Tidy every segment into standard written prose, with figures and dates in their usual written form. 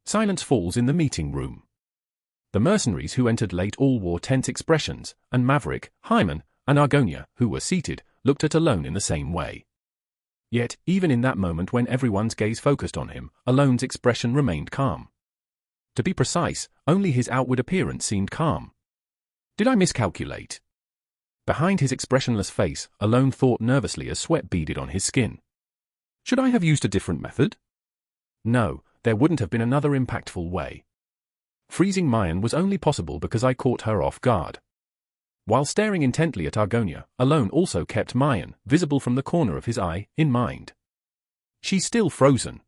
Silence falls in the meeting room. The mercenaries who entered late all wore tense expressions, and Maverick, Hyman, and Argonia, who were seated, looked at Alone in the same way. Yet, even in that moment when everyone's gaze focused on him, Alone's expression remained calm. To be precise, only his outward appearance seemed calm. Did I miscalculate? Behind his expressionless face, Alone thought nervously as sweat beaded on his skin. Should I have used a different method? No, there wouldn't have been another impactful way. Freezing Mayan was only possible because I caught her off guard. While staring intently at Argonia, Alone also kept Mayan, visible from the corner of his eye, in mind. She's still frozen.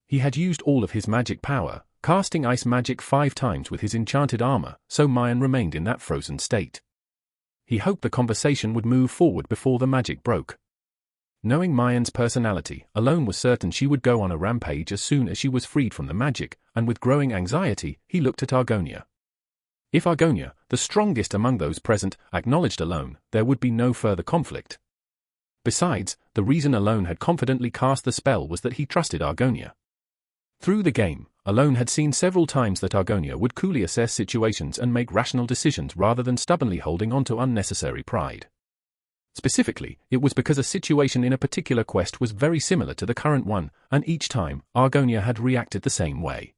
He had used all of his magic power, casting ice magic 5 times with his enchanted armor, so Mayan remained in that frozen state. He hoped the conversation would move forward before the magic broke. Knowing Mayan's personality, Alone was certain she would go on a rampage as soon as she was freed from the magic, and with growing anxiety, he looked at Argonia. If Argonia, the strongest among those present, acknowledged Alone, there would be no further conflict. Besides, the reason Alone had confidently cast the spell was that he trusted Argonia. Through the game, Alone had seen several times that Argonia would coolly assess situations and make rational decisions rather than stubbornly holding on to unnecessary pride. Specifically, it was because a situation in a particular quest was very similar to the current one, and each time, Argonia had reacted the same way.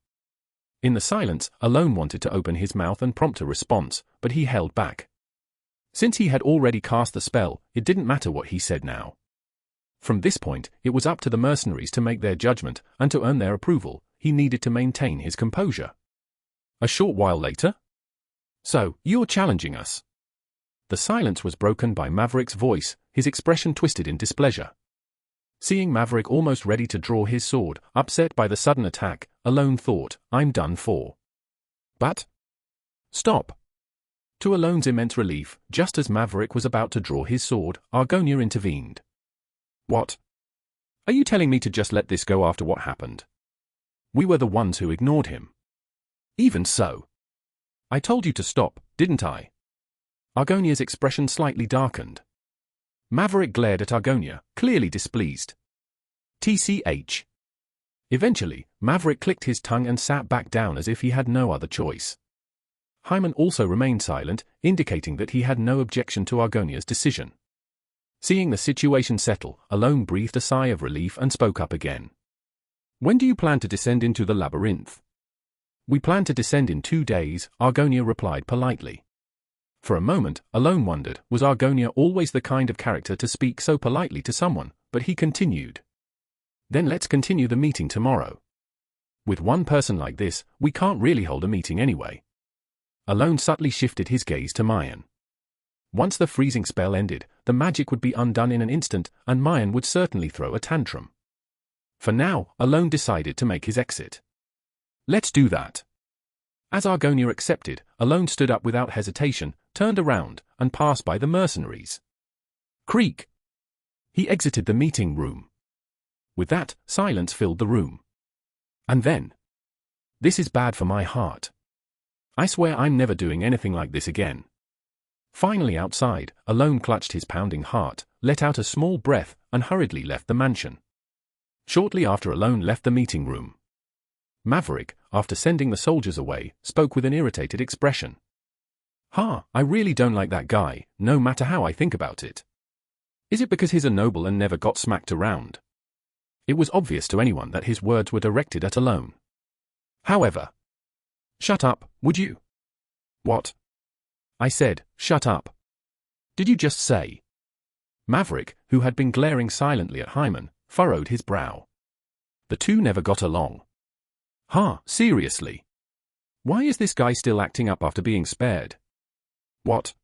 In the silence, Alone wanted to open his mouth and prompt a response, but he held back. Since he had already cast the spell, it didn't matter what he said now. From this point, it was up to the mercenaries to make their judgment, and to earn their approval, he needed to maintain his composure. A short while later? So, you're challenging us? The silence was broken by Maverick's voice, his expression twisted in displeasure. Seeing Maverick almost ready to draw his sword, upset by the sudden attack, Alone thought, I'm done for. But? Stop. To Alone's immense relief, just as Maverick was about to draw his sword, Argonia intervened. What? Are you telling me to just let this go after what happened? We were the ones who ignored him. Even so. I told you to stop, didn't I? Argonia's expression slightly darkened. Maverick glared at Argonia, clearly displeased. TCH. Eventually, Maverick clicked his tongue and sat back down as if he had no other choice. Hyman also remained silent, indicating that he had no objection to Argonia's decision. Seeing the situation settle, Alone breathed a sigh of relief and spoke up again. When do you plan to descend into the labyrinth? We plan to descend in 2 days, Argonia replied politely. For a moment, Alone wondered, was Argonia always the kind of character to speak so politely to someone, but he continued. Then let's continue the meeting tomorrow. With one person like this, we can't really hold a meeting anyway. Alone subtly shifted his gaze to Mayan. Once the freezing spell ended, the magic would be undone in an instant, and Mayan would certainly throw a tantrum. For now, Alone decided to make his exit. Let's do that. As Argonia accepted, Alone stood up without hesitation, turned around, and passed by the mercenaries. Creak! He exited the meeting room. With that, silence filled the room. And then, this is bad for my heart. I swear I'm never doing anything like this again. Finally outside, Alone clutched his pounding heart, let out a small breath, and hurriedly left the mansion. Shortly after Alone left the meeting room, Maverick, after sending the soldiers away, spoke with an irritated expression. I really don't like that guy, no matter how I think about it. Is it because he's a noble and never got smacked around? It was obvious to anyone that his words were directed at Alone. However, shut up, would you? What? I said, shut up. Did you just say? Maverick, who had been glaring silently at Hyman, furrowed his brow. The two never got along. Seriously? Why is this guy still acting up after being spared? What?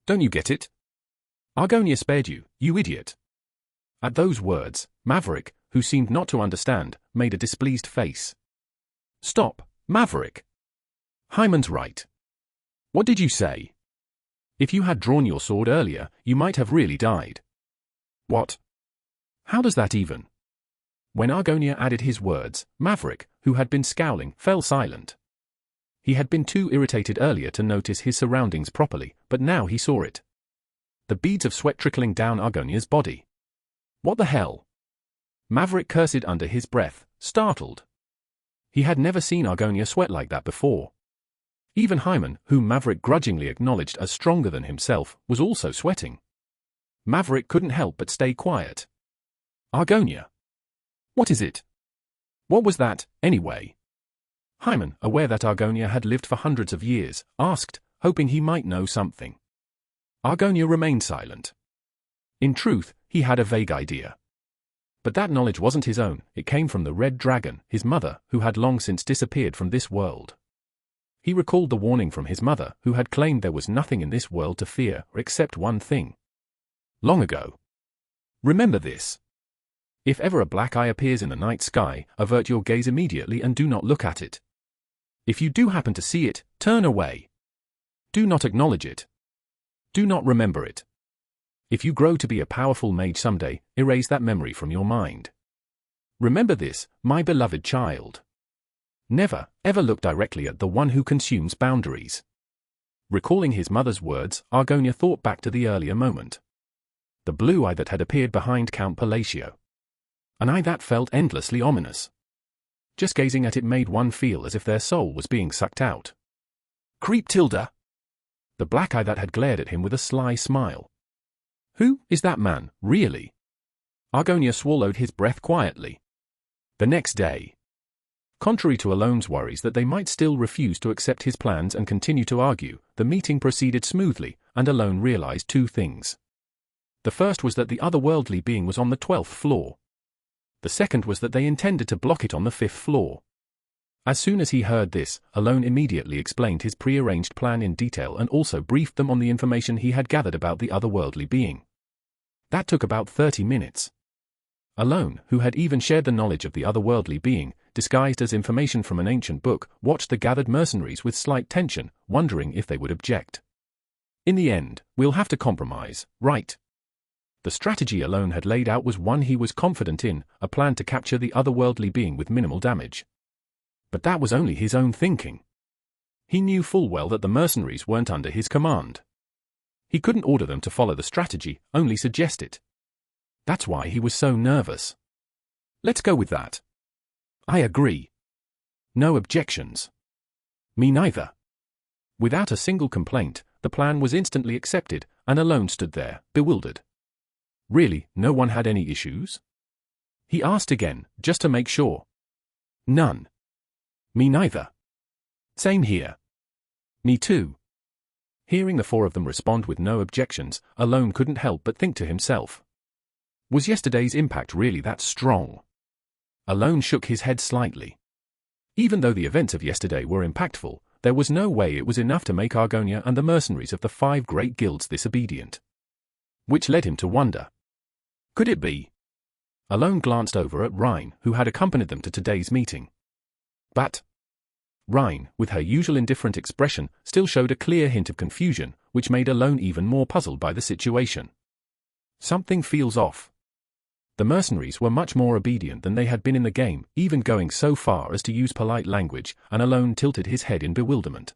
Don't you get it? Argonia spared you, you idiot. At those words, Maverick, who seemed not to understand, made a displeased face. Stop, Maverick. Hyman's right. What did you say? If you had drawn your sword earlier, you might have really died. What? How does that even? When Argonia added his words, Maverick, who had been scowling, fell silent. He had been too irritated earlier to notice his surroundings properly, but now he saw it. The beads of sweat trickling down Argonia's body. What the hell? Maverick cursed under his breath, startled. He had never seen Argonia sweat like that before. Even Hyman, whom Maverick grudgingly acknowledged as stronger than himself, was also sweating. Maverick couldn't help but stay quiet. Argonia. What is it? What was that, anyway? Hyman, aware that Argonia had lived for hundreds of years, asked, hoping he might know something. Argonia remained silent. In truth, he had a vague idea. But that knowledge wasn't his own, it came from the Red Dragon, his mother, who had long since disappeared from this world. He recalled the warning from his mother, who had claimed there was nothing in this world to fear except one thing. Long ago. Remember this. If ever a black eye appears in the night sky, avert your gaze immediately and do not look at it. If you do happen to see it, turn away. Do not acknowledge it. Do not remember it. If you grow to be a powerful mage someday, erase that memory from your mind. Remember this, my beloved child. Never, ever look directly at the one who consumes boundaries. Recalling his mother's words, Argonia thought back to the earlier moment. The blue eye that had appeared behind Count Palacio. An eye that felt endlessly ominous. Just gazing at it made one feel as if their soul was being sucked out. Creep Tilda! The black eye that had glared at him with a sly smile. Who is that man, really? Argonia swallowed his breath quietly. The next day. Contrary to Alone's worries that they might still refuse to accept his plans and continue to argue, the meeting proceeded smoothly, and Alone realized two things. The first was that the otherworldly being was on the 12th floor. The second was that they intended to block it on the 5th floor. As soon as he heard this, Alone immediately explained his prearranged plan in detail and also briefed them on the information he had gathered about the otherworldly being. That took about 30 minutes. Alone, who had even shared the knowledge of the otherworldly being, disguised as information from an ancient book, watched the gathered mercenaries with slight tension, wondering if they would object. In the end, we'll have to compromise, right? The strategy Alone had laid out was one he was confident in, a plan to capture the otherworldly being with minimal damage. But that was only his own thinking. He knew full well that the mercenaries weren't under his command. He couldn't order them to follow the strategy, only suggest it. That's why he was so nervous. Let's go with that. I agree. No objections. Me neither. Without a single complaint, the plan was instantly accepted, and Alone stood there, bewildered. Really, no one had any issues? He asked again, just to make sure. None. Me neither. Same here. Me too. Hearing the four of them respond with no objections, Alone couldn't help but think to himself. Was yesterday's impact really that strong? Alone shook his head slightly. Even though the events of yesterday were impactful, there was no way it was enough to make Argonia and the mercenaries of the 5 great guilds disobedient. Which led him to wonder. Could it be? Alone glanced over at Rhine, who had accompanied them to today's meeting. But Rhine, with her usual indifferent expression, still showed a clear hint of confusion, which made Alone even more puzzled by the situation. Something feels off. The mercenaries were much more obedient than they had been in the game, even going so far as to use polite language, and Alone tilted his head in bewilderment.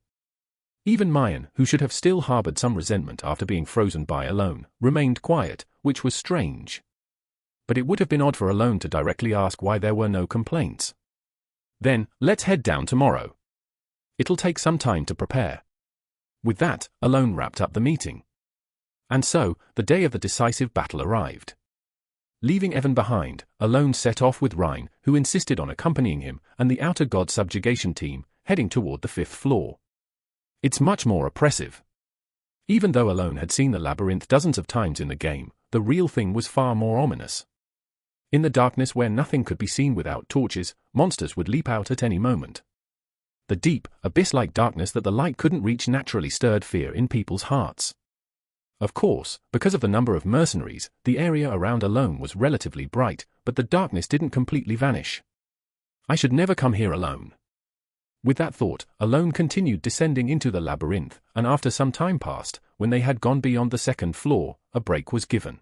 Even Mayan, who should have still harbored some resentment after being frozen by Alone, remained quiet, which was strange. But it would have been odd for Alone to directly ask why there were no complaints. Then, let's head down tomorrow. It'll take some time to prepare. With that, Alone wrapped up the meeting. And so, the day of the decisive battle arrived. Leaving Evan behind, Alone set off with Rhine, who insisted on accompanying him, and the Outer God subjugation team, heading toward the 5th floor. It's much more oppressive. Even though Alone had seen the labyrinth dozens of times in the game, the real thing was far more ominous. In the darkness where nothing could be seen without torches, monsters would leap out at any moment. The deep, abyss-like darkness that the light couldn't reach naturally stirred fear in people's hearts. Of course, because of the number of mercenaries, the area around Alone was relatively bright, but the darkness didn't completely vanish. I should never come here alone. With that thought, Alone continued descending into the labyrinth, and after some time passed, when they had gone beyond the 2nd floor, a break was given.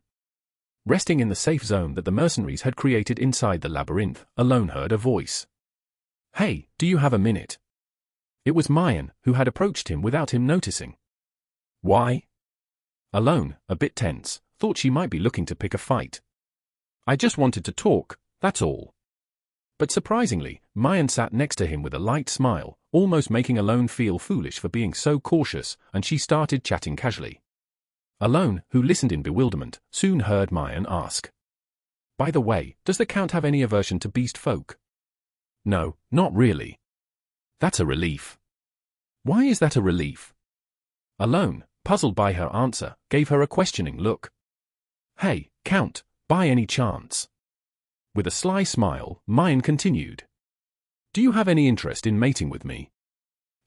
Resting in the safe zone that the mercenaries had created inside the labyrinth, Alone heard a voice. Hey, do you have a minute? It was Mayan, who had approached him without him noticing. Why? Alone, a bit tense, thought she might be looking to pick a fight. I just wanted to talk, that's all. But surprisingly, Mayan sat next to him with a light smile, almost making Alone feel foolish for being so cautious, and she started chatting casually. Alone, who listened in bewilderment, soon heard Mayan ask, "By the way, does the Count have any aversion to beast folk?" "No, not really." "That's a relief." "Why is that a relief?" Alone, puzzled by her answer, gave her a questioning look. "Hey, Count, by any chance?" With a sly smile, Mayan continued, "Do you have any interest in mating with me?"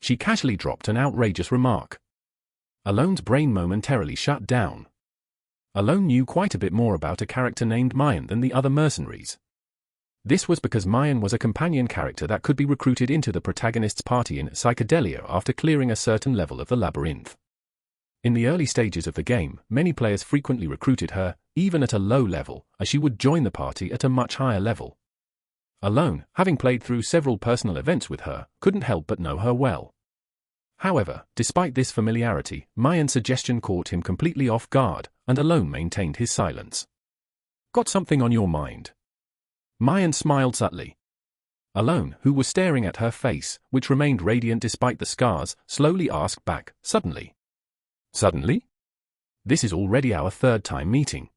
She casually dropped an outrageous remark. Alone's brain momentarily shut down. Alone knew quite a bit more about a character named Mayan than the other mercenaries. This was because Mayan was a companion character that could be recruited into the protagonist's party in Psychedelia after clearing a certain level of the labyrinth. In the early stages of the game, many players frequently recruited her, even at a low level, as she would join the party at a much higher level. Alone, having played through several personal events with her, couldn't help but know her well. However, despite this familiarity, Mayan's suggestion caught him completely off guard, and Alone maintained his silence. "Got something on your mind?" Mayan smiled subtly. Alone, who was staring at her face, which remained radiant despite the scars, slowly asked back, "Suddenly?" "Suddenly? This is already our third time meeting."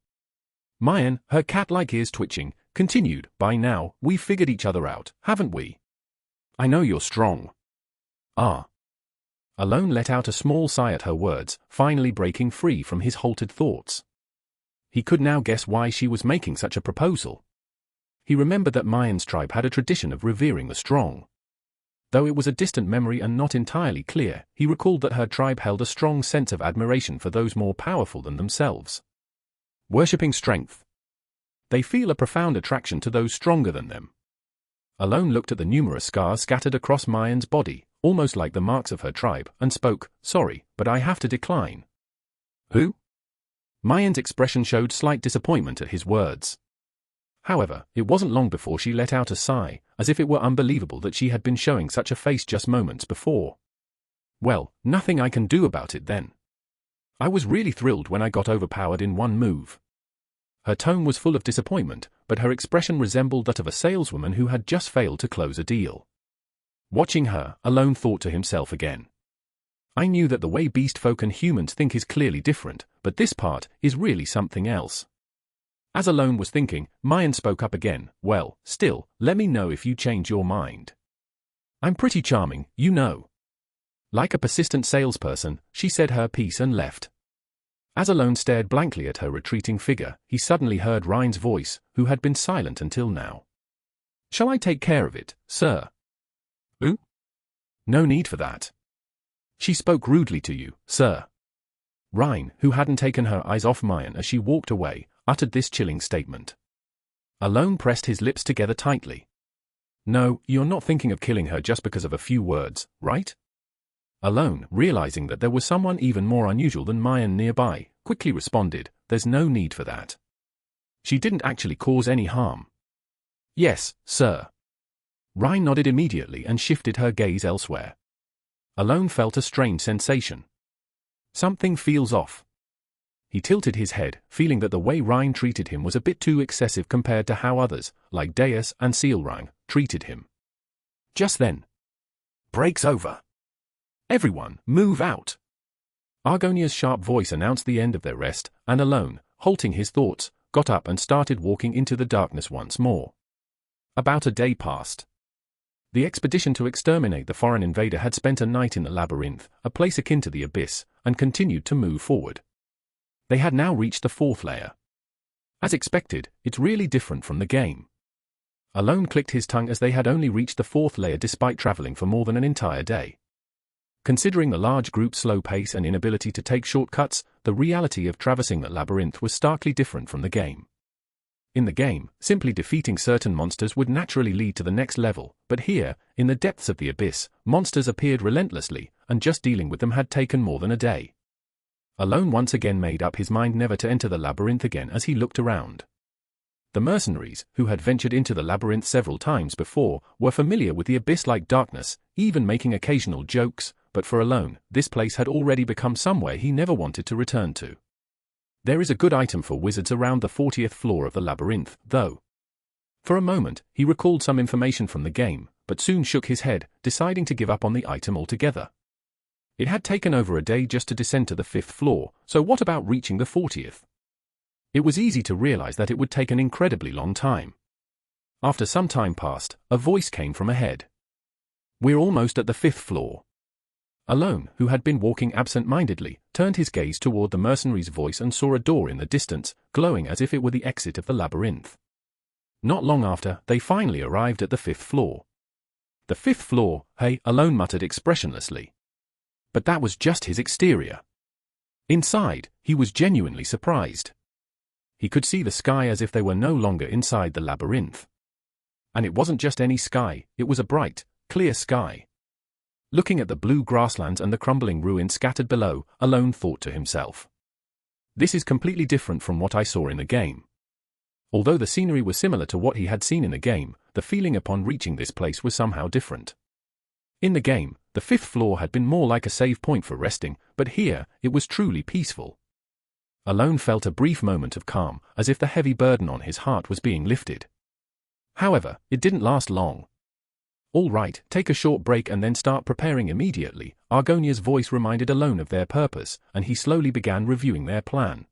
Mayan, her cat-like ears twitching, continued, "By now, we've figured each other out, haven't we? I know you're strong." "Ah." Alone let out a small sigh at her words, finally breaking free from his halted thoughts. He could now guess why she was making such a proposal. He remembered that Mayan's tribe had a tradition of revering the strong. Though it was a distant memory and not entirely clear, he recalled that her tribe held a strong sense of admiration for those more powerful than themselves. Worshipping strength. They feel a profound attraction to those stronger than them. Alone looked at the numerous scars scattered across Mayan's body, almost like the marks of her tribe, and spoke, "Sorry, but I have to decline." "Who?" Mayan's expression showed slight disappointment at his words. However, it wasn't long before she let out a sigh, as if it were unbelievable that she had been showing such a face just moments before. "Well, nothing I can do about it then. I was really thrilled when I got overpowered in one move." Her tone was full of disappointment, but her expression resembled that of a saleswoman who had just failed to close a deal. Watching her, Alone thought to himself again. "I knew that the way beast folk and humans think is clearly different, but this part is really something else." As Alone was thinking, Mayan spoke up again, "Well, still, let me know if you change your mind. I'm pretty charming, you know." Like a persistent salesperson, she said her piece and left. As Alone stared blankly at her retreating figure, he suddenly heard Ryan's voice, who had been silent until now. "Shall I take care of it, sir?" "Who?" "No need for that. She spoke rudely to you, sir." Ryan, who hadn't taken her eyes off Mayan as she walked away, uttered this chilling statement. Alone pressed his lips together tightly. "No, you're not thinking of killing her just because of a few words, right?" Alone, realizing that there was someone even more unusual than Mayan nearby, quickly responded, "There's no need for that. She didn't actually cause any harm." "Yes, sir." Ryan nodded immediately and shifted her gaze elsewhere. Alone felt a strange sensation. Something feels off. He tilted his head, feeling that the way Ryan treated him was a bit too excessive compared to how others, like Deus and Sealrang, treated him. Just then, "Break's over. Everyone, move out." Argonia's sharp voice announced the end of their rest, and Alone, halting his thoughts, got up and started walking into the darkness once more. About a day passed. The expedition to exterminate the foreign invader had spent a night in the labyrinth, a place akin to the abyss, and continued to move forward. They had now reached the fourth layer. As expected, it's really different from the game. Alone clicked his tongue as they had only reached the fourth layer despite traveling for more than an entire day. Considering the large group's slow pace and inability to take shortcuts, the reality of traversing the labyrinth was starkly different from the game. In the game, simply defeating certain monsters would naturally lead to the next level, but here, in the depths of the abyss, monsters appeared relentlessly, and just dealing with them had taken more than a day. Alone once again made up his mind never to enter the labyrinth again as he looked around. The mercenaries, who had ventured into the labyrinth several times before, were familiar with the abyss-like darkness, even making occasional jokes, but for Alone, this place had already become somewhere he never wanted to return to. There is a good item for wizards around the 40th floor of the labyrinth, though. For a moment, he recalled some information from the game, but soon shook his head, deciding to give up on the item altogether. It had taken over a day just to descend to the 5th floor, so what about reaching the 40th? It was easy to realize that it would take an incredibly long time. After some time passed, a voice came from ahead. "We're almost at the 5th floor." Alone, who had been walking absent-mindedly, turned his gaze toward the mercenary's voice and saw a door in the distance, glowing as if it were the exit of the labyrinth. Not long after, they finally arrived at the 5th floor. "The 5th floor, hey," Alone muttered expressionlessly. But that was just his exterior. Inside, he was genuinely surprised. He could see the sky as if they were no longer inside the labyrinth. And it wasn't just any sky, it was a bright, clear sky. Looking at the blue grasslands and the crumbling ruins scattered below, Alone thought to himself. This is completely different from what I saw in the game. Although the scenery was similar to what he had seen in the game, the feeling upon reaching this place was somehow different. In the game, the 5th floor had been more like a save point for resting, but here, it was truly peaceful. Alone felt a brief moment of calm, as if the heavy burden on his heart was being lifted. However, it didn't last long. "All right, take a short break and then start preparing immediately," Argonia's voice reminded Alone of their purpose, and he slowly began reviewing their plan.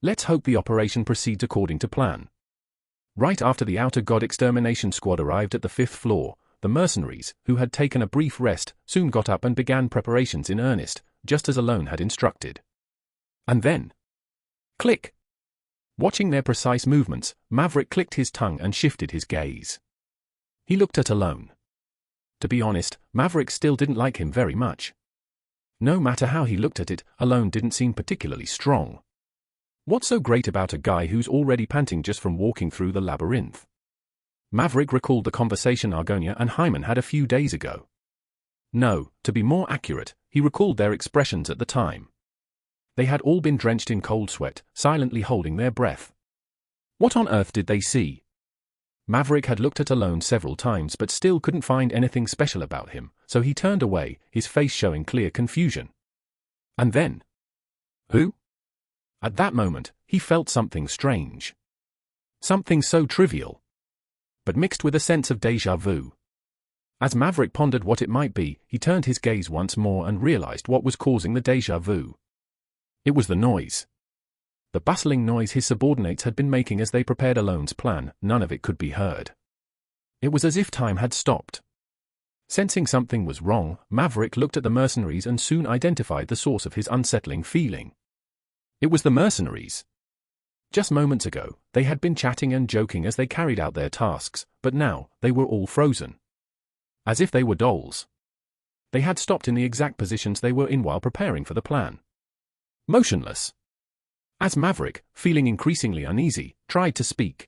"Let's hope the operation proceeds according to plan." Right after the Outer God Extermination Squad arrived at the 5th floor, the mercenaries, who had taken a brief rest, soon got up and began preparations in earnest, just as Alone had instructed. And then, click! Watching their precise movements, Maverick clicked his tongue and shifted his gaze. He looked at Alone. To be honest, Maverick still didn't like him very much. No matter how he looked at it, Alone didn't seem particularly strong. What's so great about a guy who's already panting just from walking through the labyrinth? Maverick recalled the conversation Argonia and Hyman had a few days ago. No, to be more accurate, he recalled their expressions at the time. They had all been drenched in cold sweat, silently holding their breath. What on earth did they see? Maverick had looked at Alone several times but still couldn't find anything special about him, so he turned away, his face showing clear confusion. And then, who? At that moment, he felt something strange. Something so trivial, but mixed with a sense of déjà vu. As Maverick pondered what it might be, he turned his gaze once more and realized what was causing the déjà vu. It was the noise. The bustling noise his subordinates had been making as they prepared Alone's plan. None of it could be heard. It was as if time had stopped. Sensing something was wrong, Maverick looked at the mercenaries and soon identified the source of his unsettling feeling. It was the mercenaries. Just moments ago, they had been chatting and joking as they carried out their tasks, but now, they were all frozen. As if they were dolls. They had stopped in the exact positions they were in while preparing for the plan. Motionless. As Maverick, feeling increasingly uneasy, tried to speak,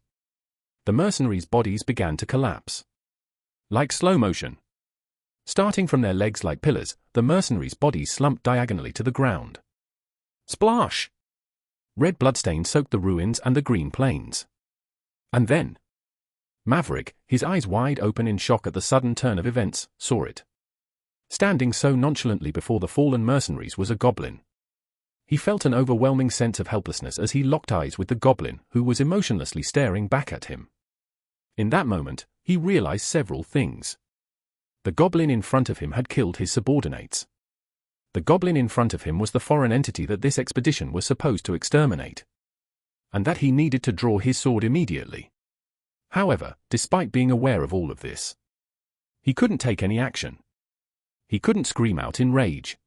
the mercenaries' bodies began to collapse. Like slow motion. Starting from their legs like pillars, the mercenaries' bodies slumped diagonally to the ground. Splash! Red bloodstains soaked the ruins and the green plains. And then, Maverick, his eyes wide open in shock at the sudden turn of events, saw it. Standing so nonchalantly before the fallen mercenaries was a goblin. He felt an overwhelming sense of helplessness as he locked eyes with the goblin, who was emotionlessly staring back at him. In that moment, he realized several things. The goblin in front of him had killed his subordinates. The goblin in front of him was the foreign entity that this expedition was supposed to exterminate. And that he needed to draw his sword immediately. However, despite being aware of all of this, he couldn't take any action. He couldn't scream out in rage.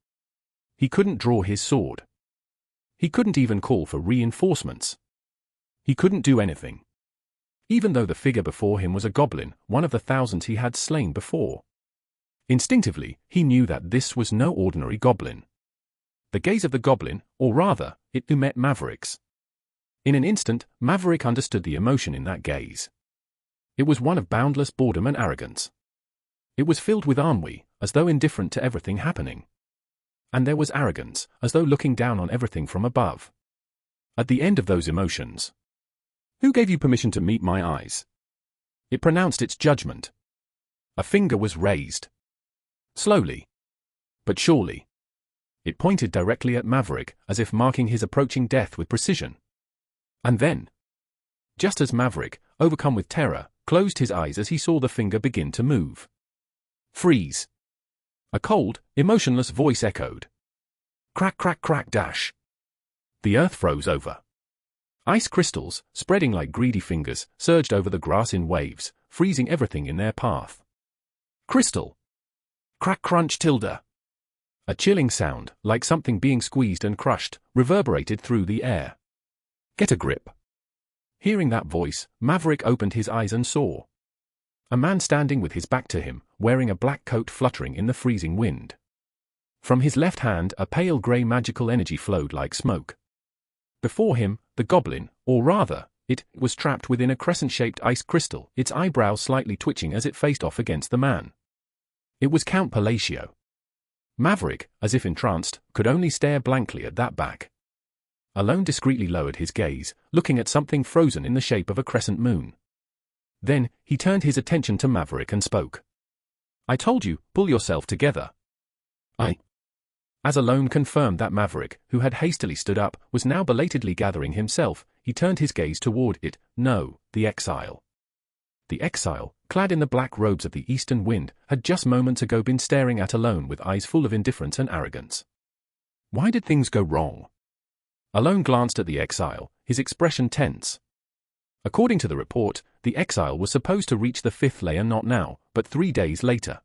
He couldn't draw his sword. He couldn't even call for reinforcements. He couldn't do anything. Even though the figure before him was a goblin, one of the thousands he had slain before. Instinctively, he knew that this was no ordinary goblin. The gaze of the goblin, or rather, it met Maverick's. In an instant, Maverick understood the emotion in that gaze. It was one of boundless boredom and arrogance. It was filled with ennui, as though indifferent to everything happening. And there was arrogance, as though looking down on everything from above. At the end of those emotions, "Who gave you permission to meet my eyes?" It pronounced its judgment. A finger was raised. Slowly, but surely. It pointed directly at Maverick, as if marking his approaching death with precision. And then, just as Maverick, overcome with terror, closed his eyes as he saw the finger begin to move. Freeze! A cold, emotionless voice echoed. Crack, crack, crack, dash. The earth froze over. Ice crystals, spreading like greedy fingers, surged over the grass in waves, freezing everything in their path. Crystal. Crack, crunch, tilde. A chilling sound, like something being squeezed and crushed, reverberated through the air. Get a grip. Hearing that voice, Maverick opened his eyes and saw a man standing with his back to him, wearing a black coat fluttering in the freezing wind. From his left hand, a pale grey magical energy flowed like smoke. Before him, the goblin, or rather, it was trapped within a crescent-shaped ice crystal, its eyebrows slightly twitching as it faced off against the man. It was Count Palacio. Maverick, as if entranced, could only stare blankly at that back. Alone discreetly lowered his gaze, looking at something frozen in the shape of a crescent moon. Then, he turned his attention to Maverick and spoke. I told you, pull yourself together. As Alone confirmed that Maverick, who had hastily stood up, was now belatedly gathering himself, he turned his gaze toward it. No, the exile. The exile, clad in the black robes of the eastern wind, had just moments ago been staring at Alone with eyes full of indifference and arrogance. Why did things go wrong? Alone glanced at the exile, his expression tense. According to the report, the exile was supposed to reach the 5th layer not now, but 3 days later.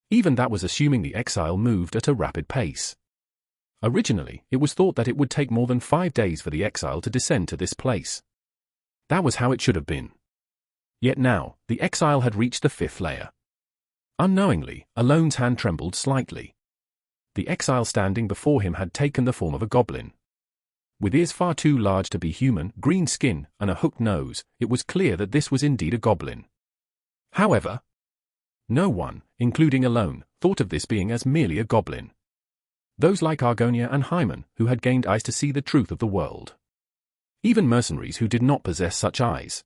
Even that was assuming the exile moved at a rapid pace. Originally, it was thought that it would take more than 5 days for the exile to descend to this place. That was how it should have been. Yet now, the exile had reached the 5th layer. Unknowingly, Alone's hand trembled slightly. The exile standing before him had taken the form of a goblin. With ears far too large to be human, green skin, and a hooked nose, it was clear that this was indeed a goblin. However, no one, including Alone, thought of this being as merely a goblin. Those like Argonia and Hymen, who had gained eyes to see the truth of the world. Even mercenaries who did not possess such eyes.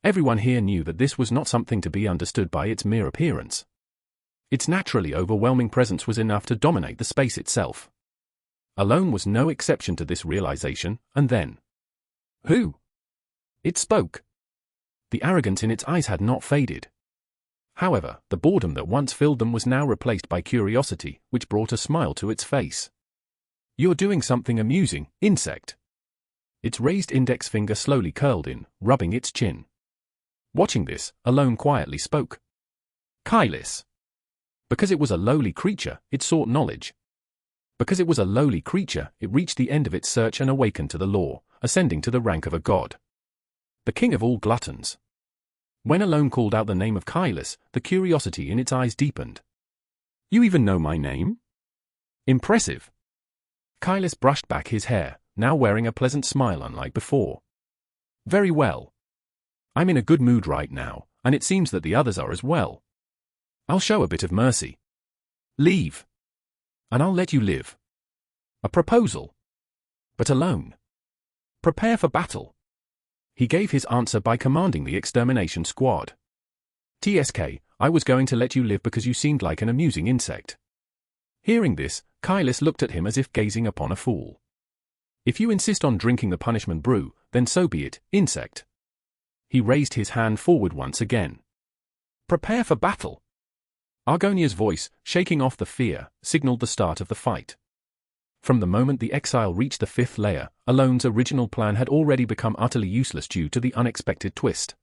Everyone here knew that this was not something to be understood by its mere appearance. Its naturally overwhelming presence was enough to dominate the space itself. Alone was no exception to this realization, and then. Who? It spoke. The arrogance in its eyes had not faded. However, the boredom that once filled them was now replaced by curiosity, which brought a smile to its face. You're doing something amusing, insect. Its raised index finger slowly curled in, rubbing its chin. Watching this, Alone quietly spoke. Kailis. Because it was a lowly creature, it sought knowledge. Because it was a lowly creature, it reached the end of its search and awakened to the law, ascending to the rank of a god. The king of all gluttons. When Alone called out the name of Kailis, the curiosity in its eyes deepened. You even know my name? Impressive. Kailis brushed back his hair, now wearing a pleasant smile unlike before. Very well. I'm in a good mood right now, and it seems that the others are as well. I'll show a bit of mercy. Leave. And I'll let you live. A proposal. But Alone. Prepare for battle. He gave his answer by commanding the extermination squad. TSK, I was going to let you live because you seemed like an amusing insect. Hearing this, Kailis looked at him as if gazing upon a fool. If you insist on drinking the punishment brew, then so be it, insect. He raised his hand forward once again. Prepare for battle. Argonia's voice, shaking off the fear, signaled the start of the fight. From the moment the exile reached the 5th layer, Alone's original plan had already become utterly useless due to the unexpected twist.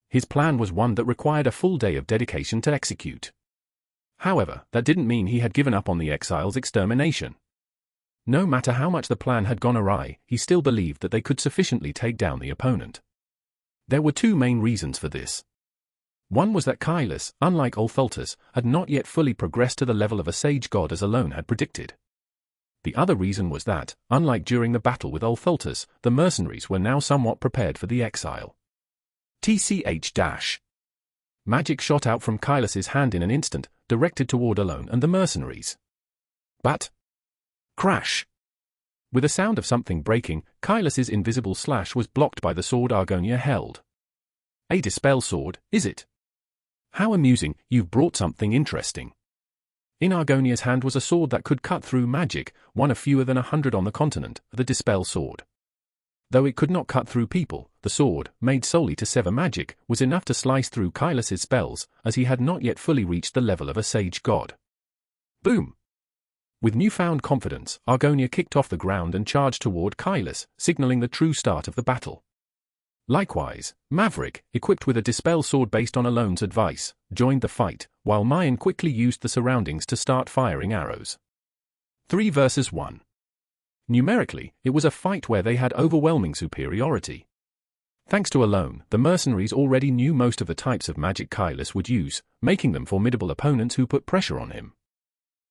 His plan was one that required a full day of dedication to execute. However, that didn't mean he had given up on the exile's extermination. No matter how much the plan had gone awry, he still believed that they could sufficiently take down the opponent. There were 2 main reasons for this. One was that Kailis, unlike Olthaltus, had not yet fully progressed to the level of a sage god as Alone had predicted. The other reason was that, unlike during the battle with Olthaltus, the mercenaries were now somewhat prepared for the exile. TCH-. Magic shot out from Kailis's hand in an instant, directed toward Alone and the mercenaries. But. Crash! With a sound of something breaking, Kailis's invisible slash was blocked by the sword Argonia held. A dispel sword, is it? How amusing, you've brought something interesting. In Argonia's hand was a sword that could cut through magic, one of fewer than 100 on the continent, the Dispel Sword. though it could not cut through people, the sword, made solely to sever magic, was enough to slice through Kailas's spells, as he had not yet fully reached the level of a sage god. Boom! With newfound confidence, Argonia kicked off the ground and charged toward Kailas, signaling the true start of the battle. Likewise, Maverick, equipped with a dispel sword based on Alone's advice, joined the fight, while Mayan quickly used the surroundings to start firing arrows. 3 versus 1. Numerically, it was a fight where they had overwhelming superiority. Thanks to Alone, the mercenaries already knew most of the types of magic Kailas would use, making them formidable opponents who put pressure on him.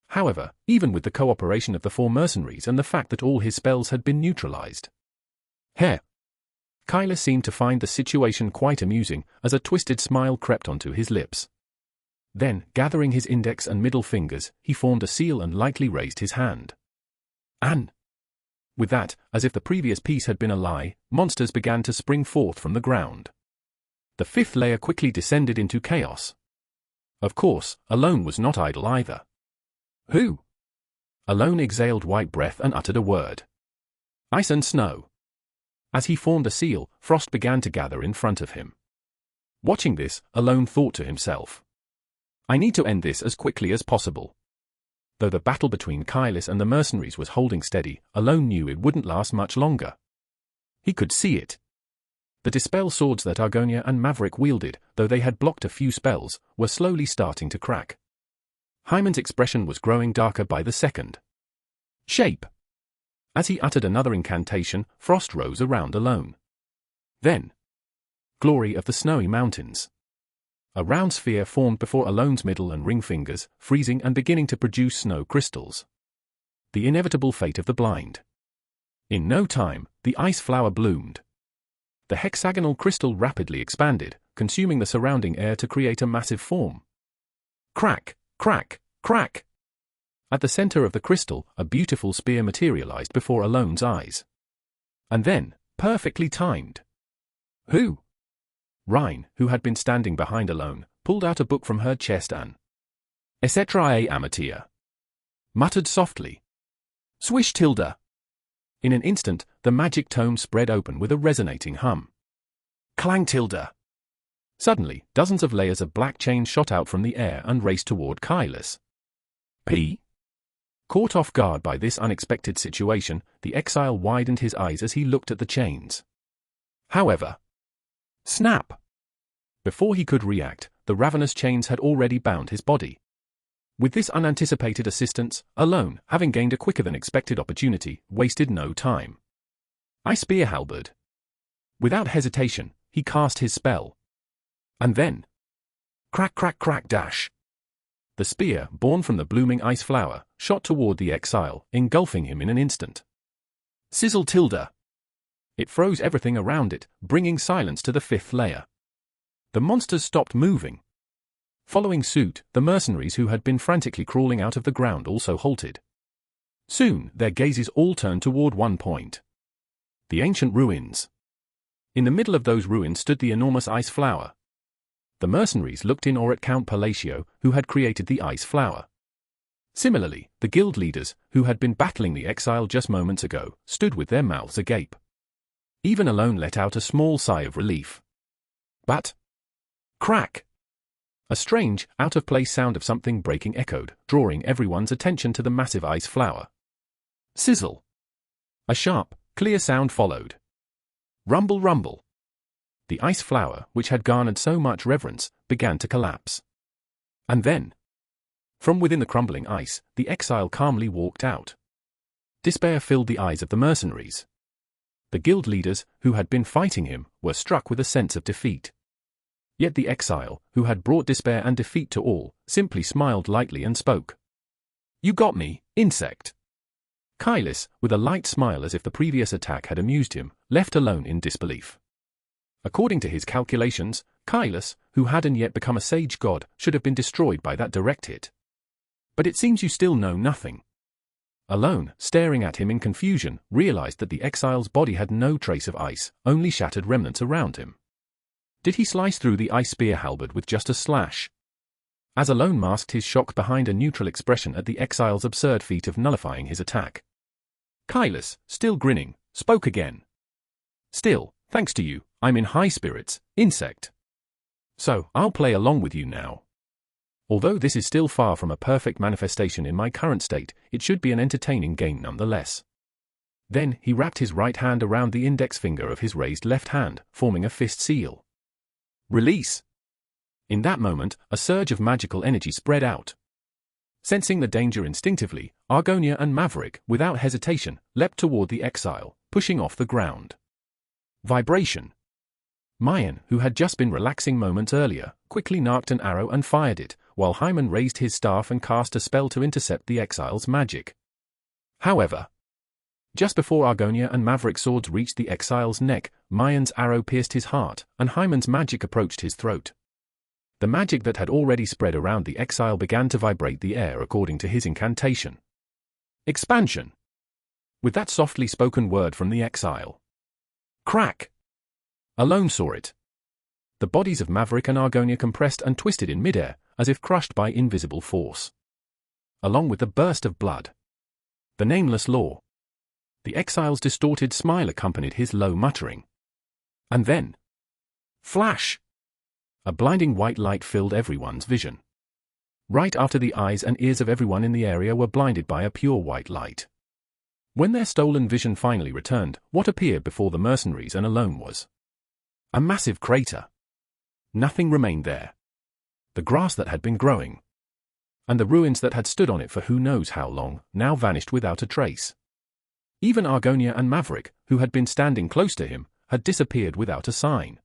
However, even with the cooperation of the 4 mercenaries and the fact that all his spells had been neutralized, Kailas seemed to find the situation quite amusing, as a twisted smile crept onto his lips. Then, gathering his index and middle fingers, he formed a seal and lightly raised his hand. With that, as if the previous piece had been a lie, monsters began to spring forth from the ground. The 5th layer quickly descended into chaos. Of course, Alone was not idle either. Who? Alone exhaled white breath and uttered a word. Ice and snow. As he formed a seal, frost began to gather in front of him. Watching this, Alone thought to himself, I need to end this as quickly as possible. Though the battle between Kailas and the mercenaries was holding steady, Alone knew it wouldn't last much longer. He could see it. The dispel swords that Argonia and Maverick wielded, though they had blocked a few spells, were slowly starting to crack. Hyman's expression was growing darker by the second. Shape. As he uttered another incantation, frost rose around Alone. Then, glory of the snowy mountains. A round sphere formed before Alone's middle and ring fingers, freezing and beginning to produce snow crystals. The inevitable fate of the blind. In no time, the ice flower bloomed. The hexagonal crystal rapidly expanded, consuming the surrounding air to create a massive form. Crack, crack, crack! At the center of the crystal, a beautiful spear materialized before Alone's eyes. And then, perfectly timed. Who? Rhine, who had been standing behind Alone, pulled out a book from her chest and Esetrae Amatia. Muttered softly. Swish tilde. In an instant, the magic tome spread open with a resonating hum. Clang tilde. Suddenly, dozens of layers of black chains shot out from the air and raced toward Kailas. Caught off guard by this unexpected situation, the exile widened his eyes as he looked at the chains. However, snap! Before he could react, the ravenous chains had already bound his body. With this unanticipated assistance, Alone, having gained a quicker-than-expected opportunity, wasted no time. I spear halberd. Without hesitation, he cast his spell. And then, crack crack crack dash! The spear, born from the blooming ice flower, shot toward the exile, engulfing him in an instant. Sizzle tilde! It froze everything around it, bringing silence to the 5th layer. The monsters stopped moving. Following suit, the mercenaries who had been frantically crawling out of the ground also halted. Soon, their gazes all turned toward one point. The ancient ruins. In the middle of those ruins stood the enormous ice flower. The mercenaries looked in awe at Count Palacio, who had created the ice flower. Similarly, the guild leaders, who had been battling the exile just moments ago, stood with their mouths agape. Even Alone let out a small sigh of relief. But, crack! A strange, out-of-place sound of something breaking echoed, drawing everyone's attention to the massive ice flower. Sizzle! A sharp, clear sound followed. Rumble, rumble! The ice flower, which had garnered so much reverence, began to collapse. And then, from within the crumbling ice, the exile calmly walked out. Despair filled the eyes of the mercenaries. The guild leaders, who had been fighting him, were struck with a sense of defeat. Yet the exile, who had brought despair and defeat to all, simply smiled lightly and spoke. You got me, insect. Kailas, with a light smile as if the previous attack had amused him, left Alone in disbelief. According to his calculations, Kailas, who hadn't yet become a sage god, should have been destroyed by that direct hit. But it seems you still know nothing. Alone, staring at him in confusion, realized that the exile's body had no trace of ice, only shattered remnants around him. Did he slice through the ice spear halberd with just a slash? As Alone masked his shock behind a neutral expression at the exile's absurd feat of nullifying his attack, Kailas, still grinning, spoke again. Still, thanks to you, I'm in high spirits, insect. So, I'll play along with you now. Although this is still far from a perfect manifestation in my current state, it should be an entertaining game nonetheless. Then, he wrapped his right hand around the index finger of his raised left hand, forming a fist seal. Release! In that moment, a surge of magical energy spread out. Sensing the danger instinctively, Argonia and Maverick, without hesitation, leapt toward the exile, pushing off the ground. Vibration. Mayan, who had just been relaxing moments earlier, quickly narked an arrow and fired it, while Hyman raised his staff and cast a spell to intercept the exile's magic. However, just before Argonia and Maverick's swords reached the exile's neck, Mayan's arrow pierced his heart, and Hyman's magic approached his throat. The magic that had already spread around the exile began to vibrate the air according to his incantation. Expansion. With that softly spoken word from the exile. Crack! Alone saw it. The bodies of Maverick and Argonia compressed and twisted in midair, as if crushed by invisible force. Along with the burst of blood. The nameless law. The exile's distorted smile accompanied his low muttering. And then. Flash! A blinding white light filled everyone's vision. Right after the eyes and ears of everyone in the area were blinded by a pure white light. When their stolen vision finally returned, what appeared before the mercenaries and Alone was a massive crater. Nothing remained there. The grass that had been growing, and the ruins that had stood on it for who knows how long, now vanished without a trace. Even Argonia and Maverick, who had been standing close to him, had disappeared without a sign.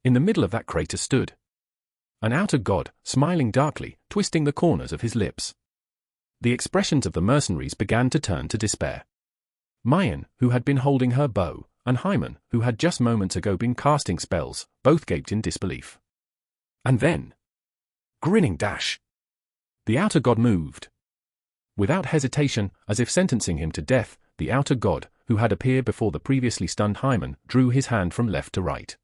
In the middle of that crater stood an outer god, smiling darkly, twisting the corners of his lips. The expressions of the mercenaries began to turn to despair. Mayan, who had been holding her bow, and Hyman, who had just moments ago been casting spells, both gaped in disbelief. And then, grinning dash! The outer god moved. Without hesitation, as if sentencing him to death, the outer god, who had appeared before the previously stunned Hyman, drew his hand from left to right.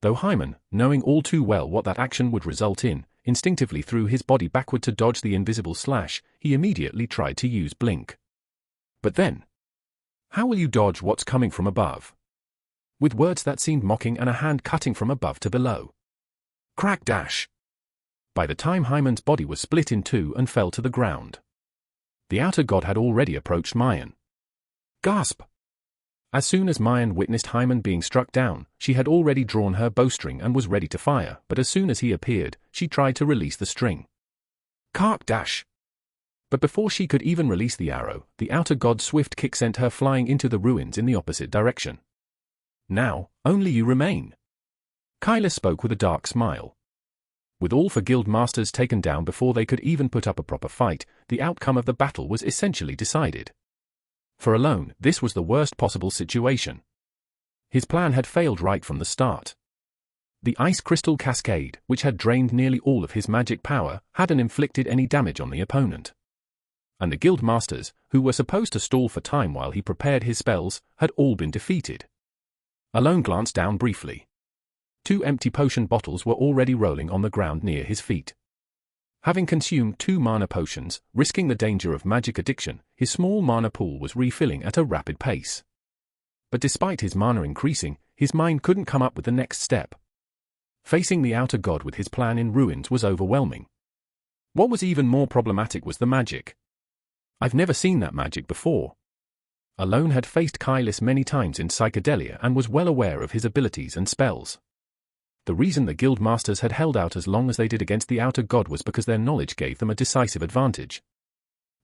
Though Hyman, knowing all too well what that action would result in, instinctively threw his body backward to dodge the invisible slash, he immediately tried to use blink. But then, how will you dodge what's coming from above? With words that seemed mocking and a hand cutting from above to below. Crack dash! By the time Hyman's body was split in two and fell to the ground, the outer god had already approached Mayan. Gasp! As soon as Mayan witnessed Hyman being struck down, she had already drawn her bowstring and was ready to fire, but as soon as he appeared, she tried to release the string. Kark dash! But before she could even release the arrow, the outer god's swift kick sent her flying into the ruins in the opposite direction. Now, only you remain. Kyla spoke with a dark smile. With all four guild masters taken down before they could even put up a proper fight, the outcome of the battle was essentially decided. For Alone, this was the worst possible situation. His plan had failed right from the start. The ice crystal cascade, which had drained nearly all of his magic power, hadn't inflicted any damage on the opponent. And the guild masters, who were supposed to stall for time while he prepared his spells, had all been defeated. Alone glanced down briefly. 2 empty potion bottles were already rolling on the ground near his feet. Having consumed 2 mana potions, risking the danger of magic addiction, his small mana pool was refilling at a rapid pace. But despite his mana increasing, his mind couldn't come up with the next step. Facing the outer god with his plan in ruins was overwhelming. What was even more problematic was the magic. I've never seen that magic before. Alone had faced Kylis many times in Psychedelia and was well aware of his abilities and spells. The reason the guild masters had held out as long as they did against the outer god was because their knowledge gave them a decisive advantage.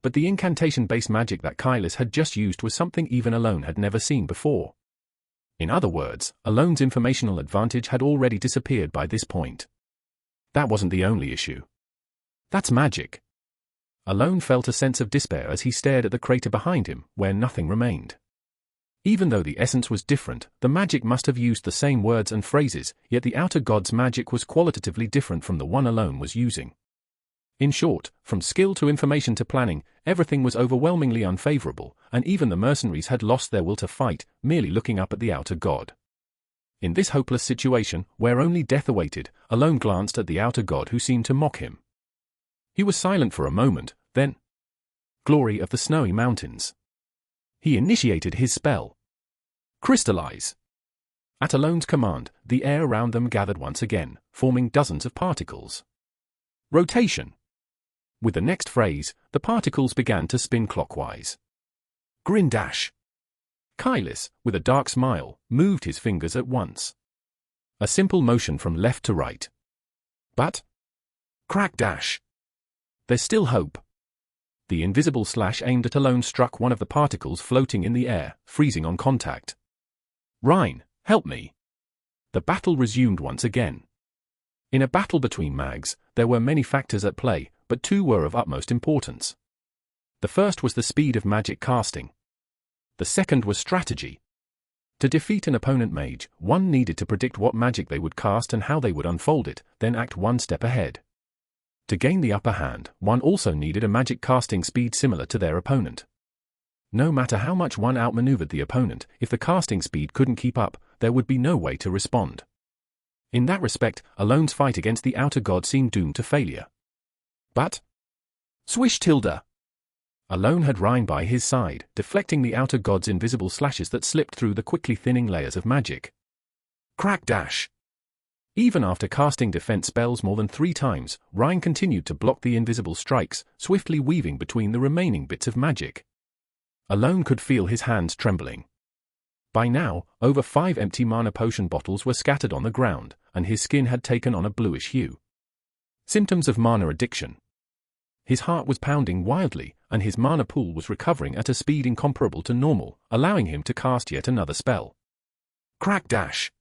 But the incantation-based magic that Kylis had just used was something even Alone had never seen before. In other words, Alone's informational advantage had already disappeared by this point. That wasn't the only issue. That's magic. Alone felt a sense of despair as he stared at the crater behind him, where nothing remained. Even though the essence was different, the magic must have used the same words and phrases, yet the outer god's magic was qualitatively different from the one Alone was using. In short, from skill to information to planning, everything was overwhelmingly unfavorable, and even the mercenaries had lost their will to fight, merely looking up at the outer god. In this hopeless situation, where only death awaited, Alone glanced at the outer god who seemed to mock him. He was silent for a moment, then, "Glory of the Snowy Mountains." He initiated his spell. Crystallize. At Alone's command, the air around them gathered once again, forming dozens of particles. Rotation. With the next phrase, the particles began to spin clockwise. Grin dash. Kylus, with a dark smile, moved his fingers at once. A simple motion from left to right. But crack dash. There's still hope. The invisible slash aimed at Alone struck one of the particles floating in the air, freezing on contact. Rhine, help me. The battle resumed once again. In a battle between mags, there were many factors at play, but two were of utmost importance. The first was the speed of magic casting. The second was strategy. To defeat an opponent mage, one needed to predict what magic they would cast and how they would unfold it, then act one step ahead. To gain the upper hand, one also needed a magic casting speed similar to their opponent. No matter how much one outmaneuvered the opponent, if the casting speed couldn't keep up, there would be no way to respond. In that respect, Alone's fight against the outer god seemed doomed to failure. But swish tilde. Alone had Rhine by his side, deflecting the outer god's invisible slashes that slipped through the quickly thinning layers of magic. Crack dash. Even after casting defense spells more than 3 times, Rhine continued to block the invisible strikes, swiftly weaving between the remaining bits of magic. Alone could feel his hands trembling. By now, over 5 empty mana potion bottles were scattered on the ground, and his skin had taken on a bluish hue. Symptoms of mana addiction. His heart was pounding wildly, and his mana pool was recovering at a speed incomparable to normal, allowing him to cast yet another spell. Crack dash.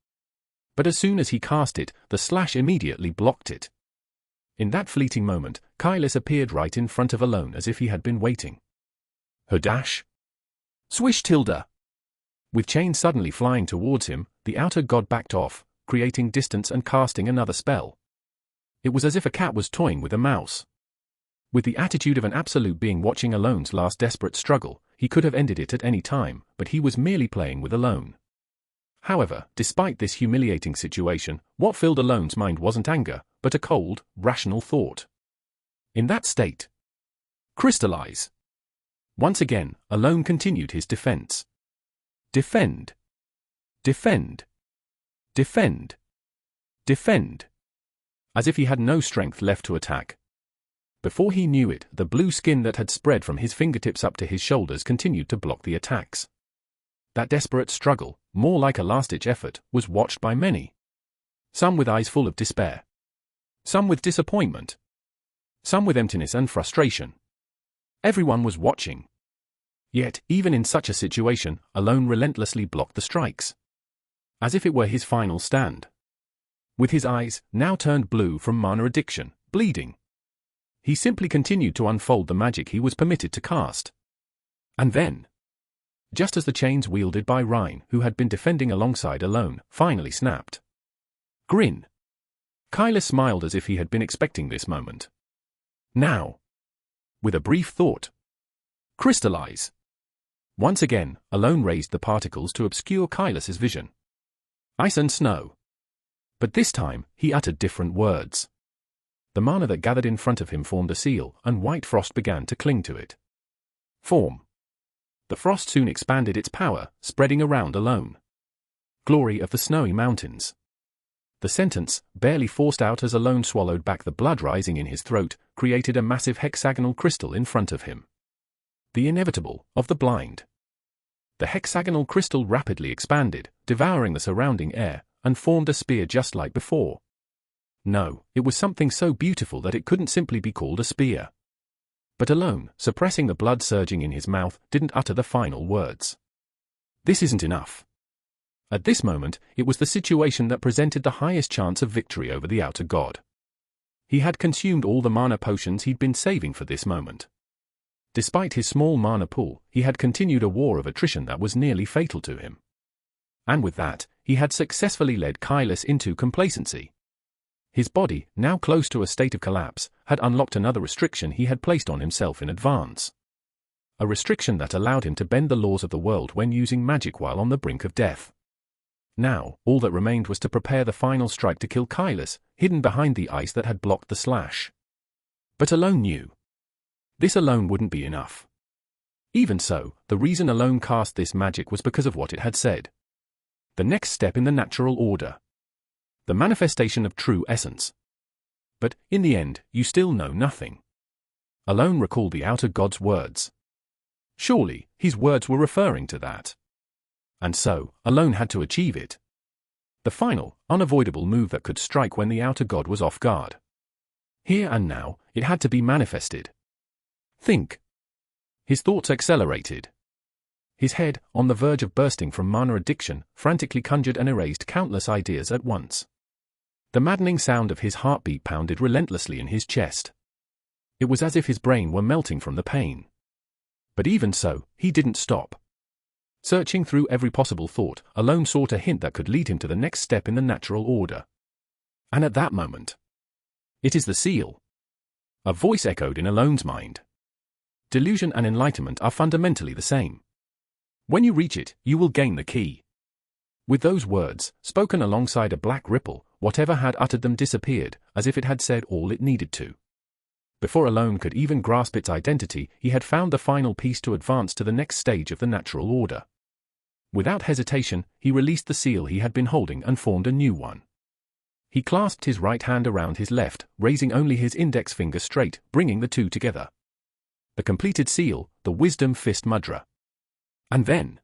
But as soon as he cast it, the slash immediately blocked it. In that fleeting moment, Kylus appeared right in front of Alone as if he had been waiting. Her dash. Swish tilde. With chains suddenly flying towards him, the outer god backed off, creating distance and casting another spell. It was as if a cat was toying with a mouse. With the attitude of an absolute being watching Alone's last desperate struggle, he could have ended it at any time, but he was merely playing with Alone. However, despite this humiliating situation, what filled Alone's mind wasn't anger, but a cold, rational thought. In that state, crystallize. Once again, Alone continued his defense. Defend. Defend. Defend. Defend. As if he had no strength left to attack. Before he knew it, the blue skin that had spread from his fingertips up to his shoulders continued to block the attacks. That desperate struggle, more like a last-ditch effort, was watched by many. Some with eyes full of despair. Some with disappointment. Some with emptiness and frustration. Everyone was watching. Yet, even in such a situation, Alone relentlessly blocked the strikes. As if it were his final stand. With his eyes, now turned blue from mana addiction, bleeding. He simply continued to unfold the magic he was permitted to cast. And then, just as the chains wielded by Rhine, who had been defending alongside Alone, finally snapped. Grin. Kylus smiled as if he had been expecting this moment. Now. With a brief thought. Crystallize. Once again, Alone raised the particles to obscure Kylus's vision. Ice and snow. But this time, he uttered different words. The mana that gathered in front of him formed a seal, and white frost began to cling to it. Form. The frost soon expanded its power, spreading around Alone. Glory of the snowy mountains. The sentence, barely forced out as Alone swallowed back the blood rising in his throat, created a massive hexagonal crystal in front of him. The inevitable, of the blind. The hexagonal crystal rapidly expanded, devouring the surrounding air, and formed a spear just like before. No, it was something so beautiful that it couldn't simply be called a spear. But Alone, suppressing the blood surging in his mouth, didn't utter the final words. This isn't enough. At this moment, it was the situation that presented the highest chance of victory over the outer god. He had consumed all the mana potions he'd been saving for this moment. Despite his small mana pool, he had continued a war of attrition that was nearly fatal to him. And with that, he had successfully led Kylus into complacency. His body, now close to a state of collapse, had unlocked another restriction he had placed on himself in advance. A restriction that allowed him to bend the laws of the world when using magic while on the brink of death. Now, all that remained was to prepare the final strike to kill Kylus, hidden behind the ice that had blocked the slash. But Alone knew. This alone wouldn't be enough. Even so, the reason Alone cast this magic was because of what it had said. The next step in the natural order. The manifestation of true essence. But, in the end, you still know nothing. Alone recalled the outer God's words. Surely, his words were referring to that. And so, Alone had to achieve it. The final, unavoidable move that could strike when the outer God was off guard. Here and now, it had to be manifested. Think. His thoughts accelerated. His head, on the verge of bursting from mana addiction, frantically conjured and erased countless ideas at once. The maddening sound of his heartbeat pounded relentlessly in his chest. It was as if his brain were melting from the pain. But even so, he didn't stop. Searching through every possible thought, Alone sought a hint that could lead him to the next step in the natural order. And at that moment, it is the seal. A voice echoed in Alone's mind. Delusion and enlightenment are fundamentally the same. When you reach it, you will gain the key. With those words, spoken alongside a black ripple, whatever had uttered them disappeared, as if it had said all it needed to. Before Alone could even grasp its identity, he had found the final piece to advance to the next stage of the natural order. Without hesitation, he released the seal he had been holding and formed a new one. He clasped his right hand around his left, raising only his index finger straight, bringing the two together. The completed seal, the Wisdom Fist Mudra. And then,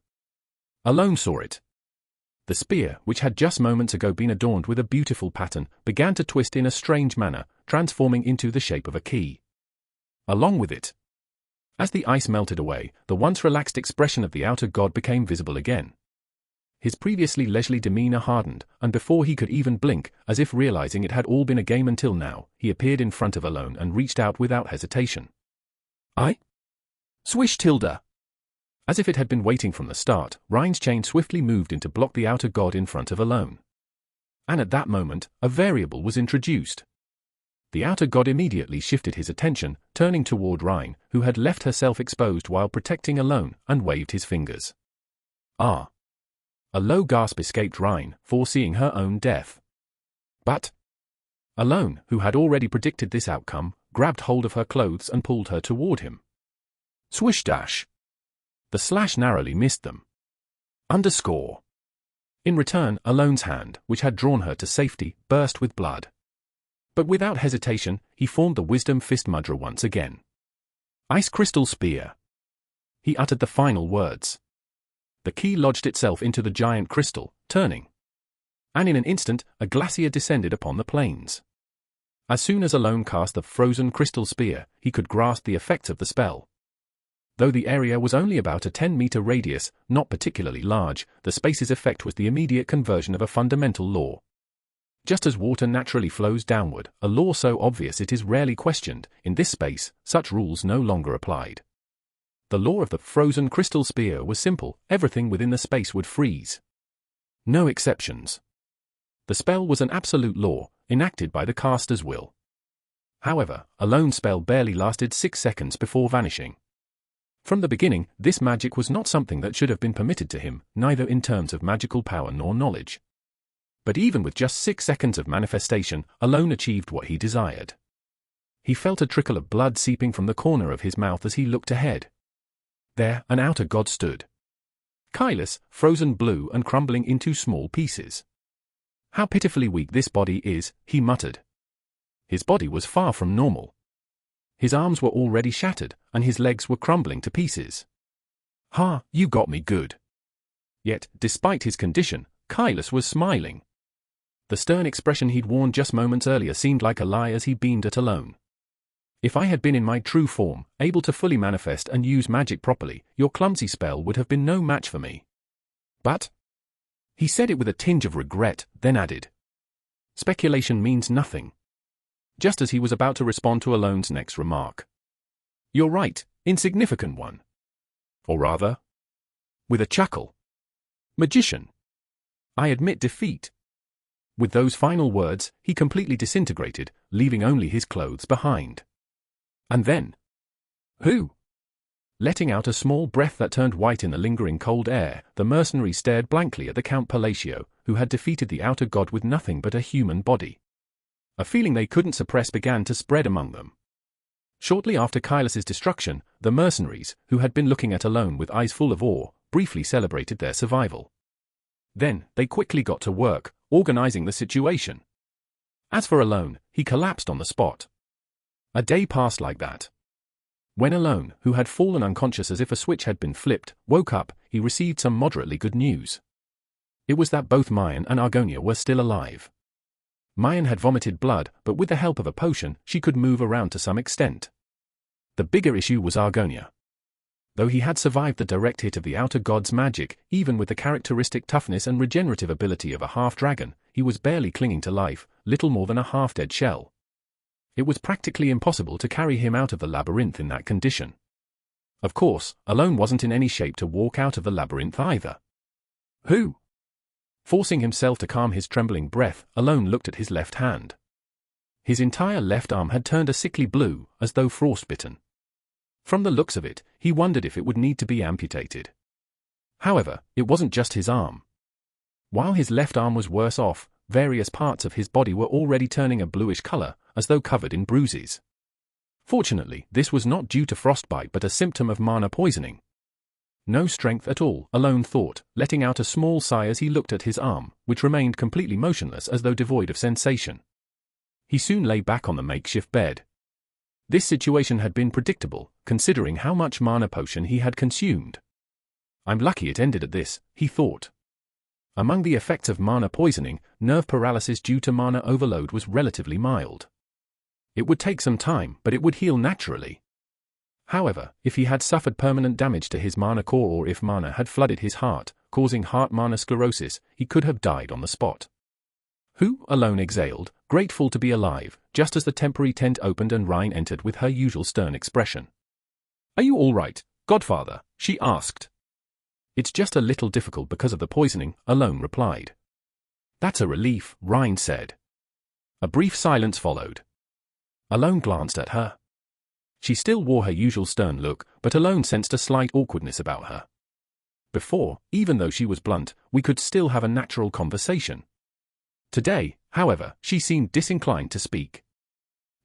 Alone saw it. The spear, which had just moments ago been adorned with a beautiful pattern, began to twist in a strange manner, transforming into the shape of a key. Along with it, as the ice melted away, the once relaxed expression of the outer God became visible again. His previously leisurely demeanor hardened, and before he could even blink, as if realizing it had all been a game until now, he appeared in front of Alone and reached out without hesitation. "I?" Swish tilde. As if it had been waiting from the start, Rhine's chain swiftly moved in to block the outer God in front of Alone. And at that moment, a variable was introduced. The outer God immediately shifted his attention, turning toward Rhine, who had left herself exposed while protecting Alone, and waved his fingers. Ah! A low gasp escaped Rhine, foreseeing her own death. But Alone, who had already predicted this outcome, grabbed hold of her clothes and pulled her toward him. Swish dash! The slash narrowly missed them. Underscore. In return, Alone's hand, which had drawn her to safety, burst with blood. But without hesitation, he formed the Wisdom Fist Mudra once again. Ice Crystal Spear. He uttered the final words. The key lodged itself into the giant crystal, turning. And in an instant, a glacier descended upon the plains. As soon as Alone cast the frozen crystal spear, he could grasp the effects of the spell. Though the area was only about a 10-meter radius, not particularly large, the space's effect was the immediate conversion of a fundamental law. Just as water naturally flows downward, a law so obvious it is rarely questioned, in this space, such rules no longer applied. The law of the frozen crystal spear was simple: everything within the space would freeze. No exceptions. The spell was an absolute law, enacted by the caster's will. However, Alone's spell barely lasted 6 seconds before vanishing. From the beginning, this magic was not something that should have been permitted to him, neither in terms of magical power nor knowledge. But even with just 6 seconds of manifestation, Alone achieved what he desired. He felt a trickle of blood seeping from the corner of his mouth as he looked ahead. There, an outer God stood. Kylus, frozen blue and crumbling into small pieces. "How pitifully weak this body is," he muttered. His body was far from normal. His arms were already shattered, and his legs were crumbling to pieces. "Ha, you got me good." Yet, despite his condition, Kylus was smiling. The stern expression he'd worn just moments earlier seemed like a lie as he beamed at Alone. "If I had been in my true form, able to fully manifest and use magic properly, your clumsy spell would have been no match for me." But he said it with a tinge of regret, then added, "Speculation means nothing." Just as he was about to respond to Alone's next remark. "You're right, insignificant one." Or rather, with a chuckle, "Magician. I admit defeat." With those final words, he completely disintegrated, leaving only his clothes behind. And then, "Who?" Letting out a small breath that turned white in the lingering cold air, the mercenary stared blankly at the Count Palacio, who had defeated the outer God with nothing but a human body. A feeling they couldn't suppress began to spread among them. Shortly after Kylus's destruction, the mercenaries, who had been looking at Alone with eyes full of awe, briefly celebrated their survival. Then, they quickly got to work, organizing the situation. As for Alone, he collapsed on the spot. A day passed like that. When Alone, who had fallen unconscious as if a switch had been flipped, woke up, he received some moderately good news. It was that both Mayan and Argonia were still alive. Mayan had vomited blood, but with the help of a potion, she could move around to some extent. The bigger issue was Argonia. Though he had survived the direct hit of the outer god's magic, even with the characteristic toughness and regenerative ability of a half-dragon, he was barely clinging to life, little more than a half-dead shell. It was practically impossible to carry him out of the labyrinth in that condition. Of course, Alone wasn't in any shape to walk out of the labyrinth either. Who? Forcing himself to calm his trembling breath, Alone looked at his left hand. His entire left arm had turned a sickly blue, as though frostbitten. From the looks of it, he wondered if it would need to be amputated. However, it wasn't just his arm. While his left arm was worse off, various parts of his body were already turning a bluish color, as though covered in bruises. Fortunately, this was not due to frostbite but a symptom of mana poisoning. No strength at all, Alone thought, letting out a small sigh as he looked at his arm, which remained completely motionless as though devoid of sensation. He soon lay back on the makeshift bed. This situation had been predictable, considering how much mana potion he had consumed. I'm lucky it ended at this, he thought. Among the effects of mana poisoning, nerve paralysis due to mana overload was relatively mild. It would take some time, but it would heal naturally. However, if he had suffered permanent damage to his mana core or if mana had flooded his heart, causing heart mana sclerosis, he could have died on the spot. Who? Alone exhaled, grateful to be alive, just as the temporary tent opened and Rhine entered with her usual stern expression. Are you all right, Godfather? She asked. It's just a little difficult because of the poisoning, Alone replied. That's a relief, Rhine said. A brief silence followed. Alone glanced at her. She still wore her usual stern look, but Alone sensed a slight awkwardness about her. Before, even though she was blunt, we could still have a natural conversation. Today, however, she seemed disinclined to speak.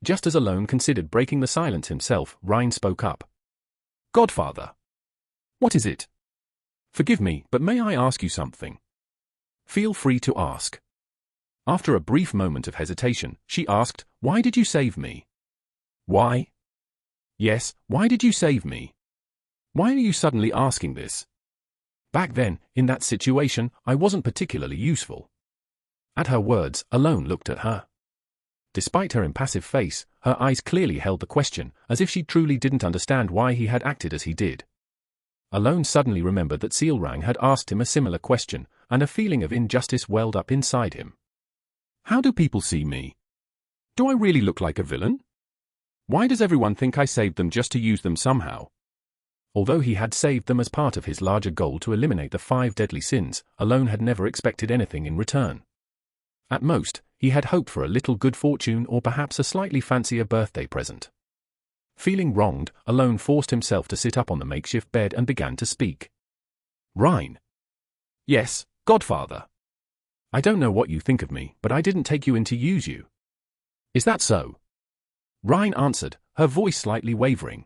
Just as Alone considered breaking the silence himself, Rhine spoke up. Godfather. What is it? Forgive me, but may I ask you something? Feel free to ask. After a brief moment of hesitation, she asked, Why did you save me? Why? Yes, why did you save me? Why are you suddenly asking this? Back then, in that situation, I wasn't particularly useful. At her words, Alone looked at her. Despite her impassive face, her eyes clearly held the question, as if she truly didn't understand why he had acted as he did. Alone suddenly remembered that Sealrang had asked him a similar question, and a feeling of injustice welled up inside him. How do people see me? Do I really look like a villain? Why does everyone think I saved them just to use them somehow? Although he had saved them as part of his larger goal to eliminate the 5 deadly sins, Alone had never expected anything in return. At most, he had hoped for a little good fortune or perhaps a slightly fancier birthday present. Feeling wronged, Alone forced himself to sit up on the makeshift bed and began to speak. Rhine. Yes, Godfather. I don't know what you think of me, but I didn't take you in to use you. Is that so? Rhine answered, her voice slightly wavering.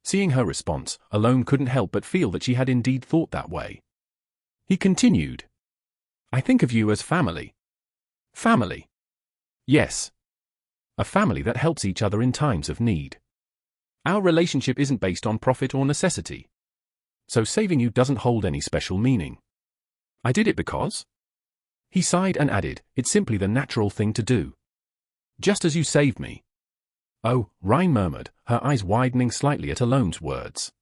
Seeing her response, Alone couldn't help but feel that she had indeed thought that way. He continued. I think of you as family. Family. Yes. A family that helps each other in times of need. Our relationship isn't based on profit or necessity. So saving you doesn't hold any special meaning. I did it because? He sighed and added, it's simply the natural thing to do. Just as you saved me. Oh, Rhine murmured, her eyes widening slightly at Alone's words.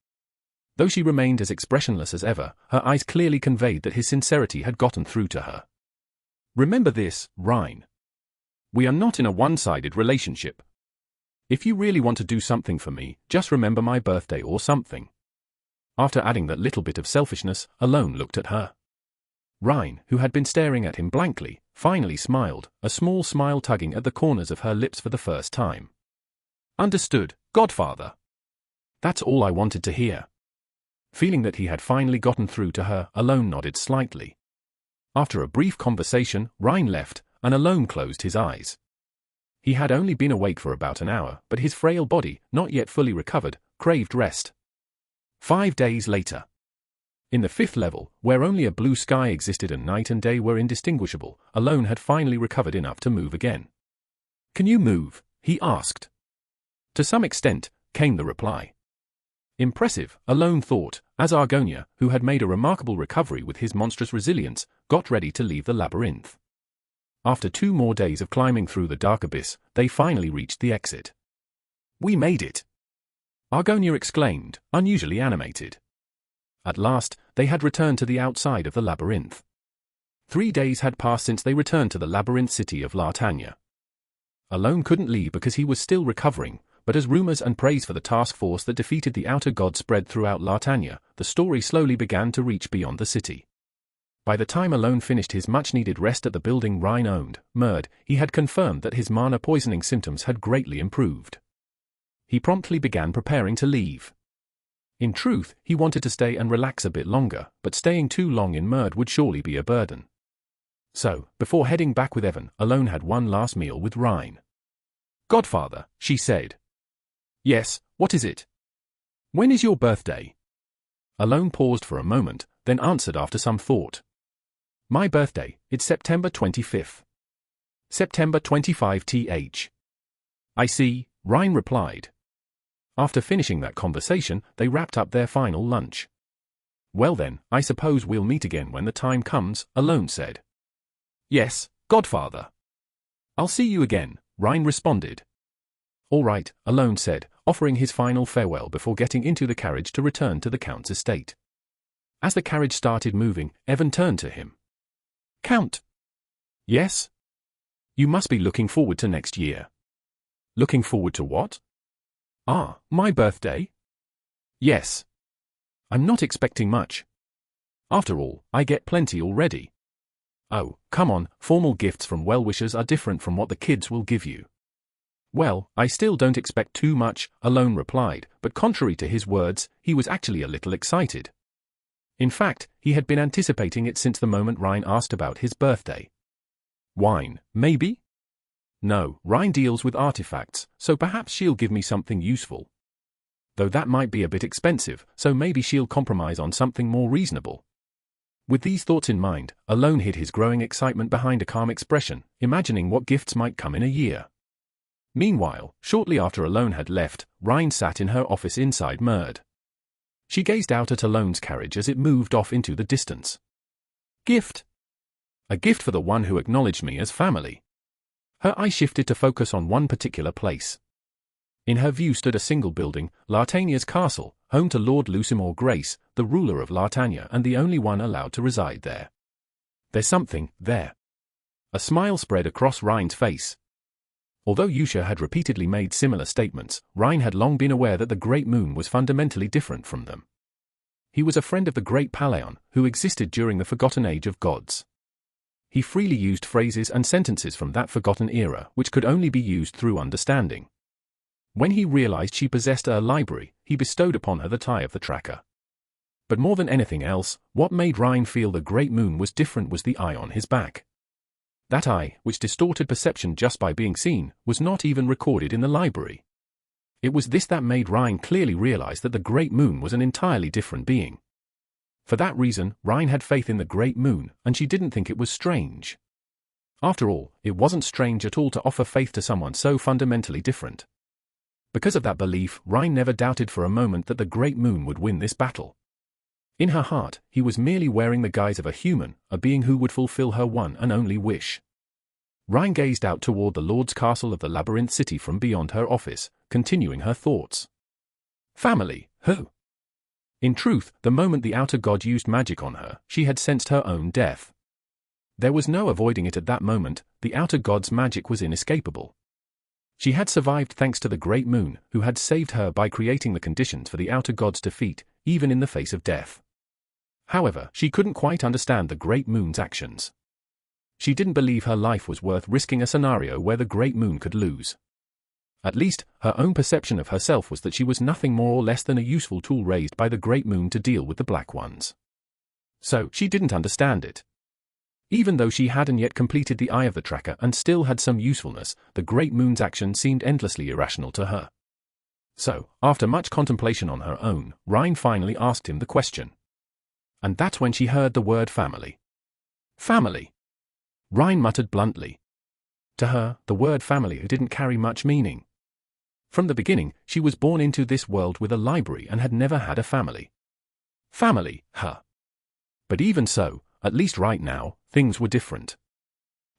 Though she remained as expressionless as ever, her eyes clearly conveyed that his sincerity had gotten through to her. Remember this, Rhine. We are not in a one-sided relationship. If you really want to do something for me, just remember my birthday or something. After adding that little bit of selfishness, Alone looked at her. Rhine, who had been staring at him blankly, finally smiled, a small smile tugging at the corners of her lips for the first time. Understood, Godfather. That's all I wanted to hear. Feeling that he had finally gotten through to her, Alone nodded slightly. After a brief conversation, Rhine left, and Alone closed his eyes. He had only been awake for about an hour, but his frail body, not yet fully recovered, craved rest. 5 days later. In the 5th level, where only a blue sky existed and night and day were indistinguishable, Alone had finally recovered enough to move again. "Can you move?" he asked. "To some extent," came the reply. Impressive, Alone thought, as Argonia, who had made a remarkable recovery with his monstrous resilience, got ready to leave the labyrinth. After 2 more days of climbing through the dark abyss, they finally reached the exit. "We made it!" Argonia exclaimed, unusually animated. At last, they had returned to the outside of the labyrinth. 3 days had passed since they returned to the labyrinth city of Lartania. Alone couldn't leave because he was still recovering, but as rumors and praise for the task force that defeated the outer god spread throughout Lartania, the story slowly began to reach beyond the city. By the time Alone finished his much-needed rest at the building Rhine owned, Merd, he had confirmed that his mana poisoning symptoms had greatly improved. He promptly began preparing to leave. In truth, he wanted to stay and relax a bit longer, but staying too long in Merd would surely be a burden. So, before heading back with Evan, Alone had one last meal with Rhine. "Godfather," she said. "Yes, what is it?" "When is your birthday?" Alone paused for a moment, then answered after some thought. "My birthday, it's September 25th. September 25th. "I see," Rhine replied. After finishing that conversation, they wrapped up their final lunch. "Well then, I suppose we'll meet again when the time comes," Alone said. "Yes, Godfather." "I'll see you again," Rhine responded. "All right," Alone said, offering his final farewell before getting into the carriage to return to the Count's estate. As the carriage started moving, Evan turned to him. "Count." "Yes?" "You must be looking forward to next year." "Looking forward to what?" "Ah, my birthday?" "Yes." "I'm not expecting much. After all, I get plenty already." "Oh, come on, formal gifts from well-wishers are different from what the kids will give you." "Well, I still don't expect too much," Alone replied, but contrary to his words, he was actually a little excited. In fact, he had been anticipating it since the moment Rhine asked about his birthday. "Wine, maybe?" "No, Rhine deals with artifacts, so perhaps she'll give me something useful. Though that might be a bit expensive, so maybe she'll compromise on something more reasonable." With these thoughts in mind, Alone hid his growing excitement behind a calm expression, imagining what gifts might come in a year. Meanwhile, shortly after Alone had left, Rhine sat in her office inside Merd. She gazed out at Alone's carriage as it moved off into the distance. "Gift? A gift for the one who acknowledged me as family." Her eye shifted to focus on one particular place. In her view stood a single building, Lartania's castle, home to Lord Lucimore Grace, the ruler of Lartania and the only one allowed to reside there. "There's something there." A smile spread across Rhine's face. Although Yusha had repeatedly made similar statements, Rhine had long been aware that the Great Moon was fundamentally different from them. He was a friend of the Great Palaeon, who existed during the Forgotten Age of Gods. He freely used phrases and sentences from that forgotten era which could only be used through understanding. When he realized she possessed a library, he bestowed upon her the tie of the tracker. But more than anything else, what made Rhine feel the Great Moon was different was the eye on his back. That eye, which distorted perception just by being seen, was not even recorded in the library. It was this that made Rhine clearly realize that the Great Moon was an entirely different being. For that reason, Rhine had faith in the Great Moon, and she didn't think it was strange. After all, it wasn't strange at all to offer faith to someone so fundamentally different. Because of that belief, Rhine never doubted for a moment that the Great Moon would win this battle. In her heart, he was merely wearing the guise of a human, a being who would fulfill her one and only wish. Rhine gazed out toward the Lord's castle of the Labyrinth City from beyond her office, continuing her thoughts. Family, who? In truth, the moment the outer god used magic on her, she had sensed her own death. There was no avoiding it at that moment, the outer god's magic was inescapable. She had survived thanks to the Great Moon, who had saved her by creating the conditions for the outer god's defeat, even in the face of death. However, she couldn't quite understand the Great Moon's actions. She didn't believe her life was worth risking a scenario where the Great Moon could lose. At least, her own perception of herself was that she was nothing more or less than a useful tool raised by the Great Moon to deal with the Black Ones. So, she didn't understand it. Even though she hadn't yet completed the Eye of the Tracker and still had some usefulness, the Great Moon's action seemed endlessly irrational to her. So, after much contemplation on her own, Rhine finally asked him the question. And that's when she heard the word family. Family. Ryan muttered bluntly. To her, the word family didn't carry much meaning. From the beginning, she was born into this world with a library and had never had a family. Family, huh? But even so, at least right now, things were different.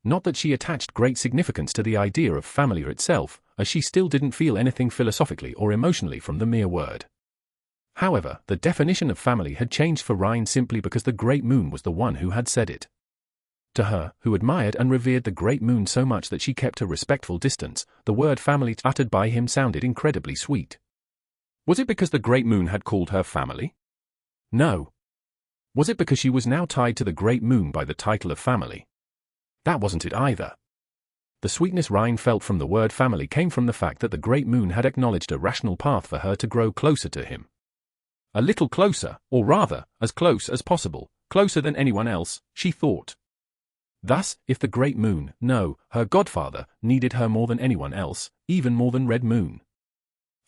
Not that she attached great significance to the idea of family itself, as she still didn't feel anything philosophically or emotionally from the mere word. However, the definition of family had changed for Ryan simply because the Great Moon was the one who had said it. To her, who admired and revered the Great Moon so much that she kept a respectful distance, the word family uttered by him sounded incredibly sweet. Was it because the Great Moon had called her family? No. Was it because she was now tied to the Great Moon by the title of family? That wasn't it either. The sweetness Ryan felt from the word family came from the fact that the Great Moon had acknowledged a rational path for her to grow closer to him. A little closer, or rather, as close as possible, closer than anyone else, she thought. Thus, if the Great Moon, no, her godfather, needed her more than anyone else, even more than Red Moon.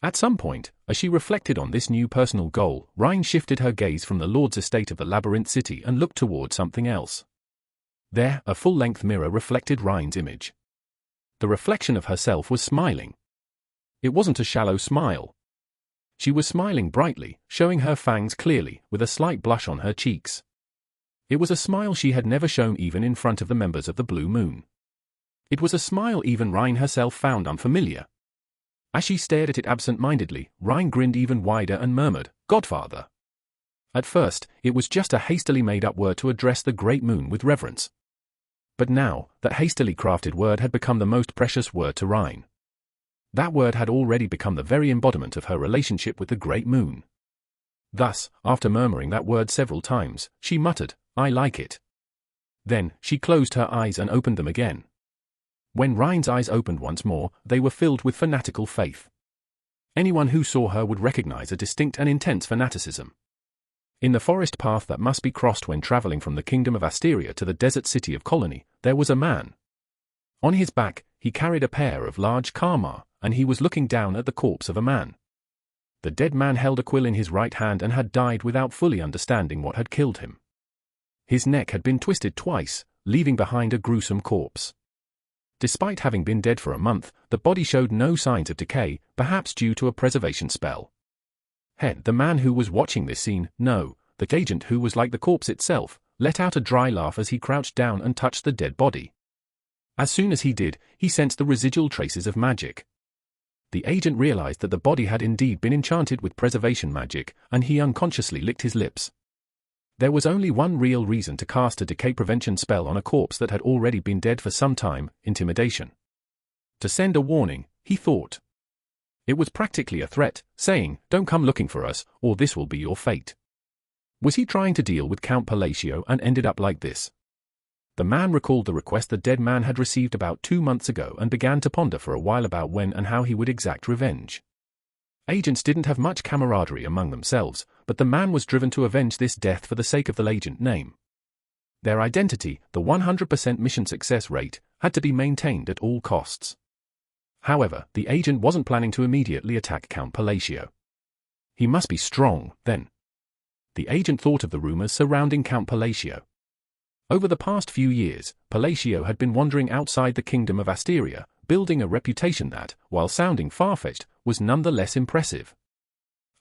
At some point, as she reflected on this new personal goal, Ryan shifted her gaze from the Lord's estate of the Labyrinth City and looked toward something else. There, a full-length mirror reflected Ryan's image. The reflection of herself was smiling. It wasn't a shallow smile. She was smiling brightly, showing her fangs clearly, with a slight blush on her cheeks. It was a smile she had never shown even in front of the members of the Blue Moon. It was a smile even Ryan herself found unfamiliar. As she stared at it absent-mindedly, Ryan grinned even wider and murmured, "Godfather." At first, it was just a hastily made-up word to address the Great Moon with reverence. But now, that hastily crafted word had become the most precious word to Ryan. That word had already become the very embodiment of her relationship with the Great Moon. Thus, after murmuring that word several times, she muttered, "I like it." Then, she closed her eyes and opened them again. When Ryan's eyes opened once more, they were filled with fanatical faith. Anyone who saw her would recognize a distinct and intense fanaticism. In the forest path that must be crossed when traveling from the kingdom of Asteria to the desert city of Colony, there was a man. On his back, he carried a pair of large karma, and he was looking down at the corpse of a man. The dead man held a quill in his right hand and had died without fully understanding what had killed him. His neck had been twisted twice, leaving behind a gruesome corpse. Despite having been dead for a month, the body showed no signs of decay, perhaps due to a preservation spell. The man who was watching this scene, no, the agent who was like the corpse itself, let out a dry laugh as he crouched down and touched the dead body. As soon as he did, he sensed the residual traces of magic. The agent realized that the body had indeed been enchanted with preservation magic, and he unconsciously licked his lips. There was only one real reason to cast a decay prevention spell on a corpse that had already been dead for some time: intimidation. To send a warning, he thought. It was practically a threat, saying, "Don't come looking for us, or this will be your fate." Was he trying to deal with Count Palacio and ended up like this? The man recalled the request the dead man had received about 2 months ago and began to ponder for a while about when and how he would exact revenge. Agents didn't have much camaraderie among themselves, but the man was driven to avenge this death for the sake of the agent name. Their identity, the 100% mission success rate, had to be maintained at all costs. However, the agent wasn't planning to immediately attack Count Palacio. He must be strong, then. The agent thought of the rumors surrounding Count Palacio. Over the past few years, Palacio had been wandering outside the kingdom of Asteria, building a reputation that, while sounding far-fetched, was nonetheless impressive.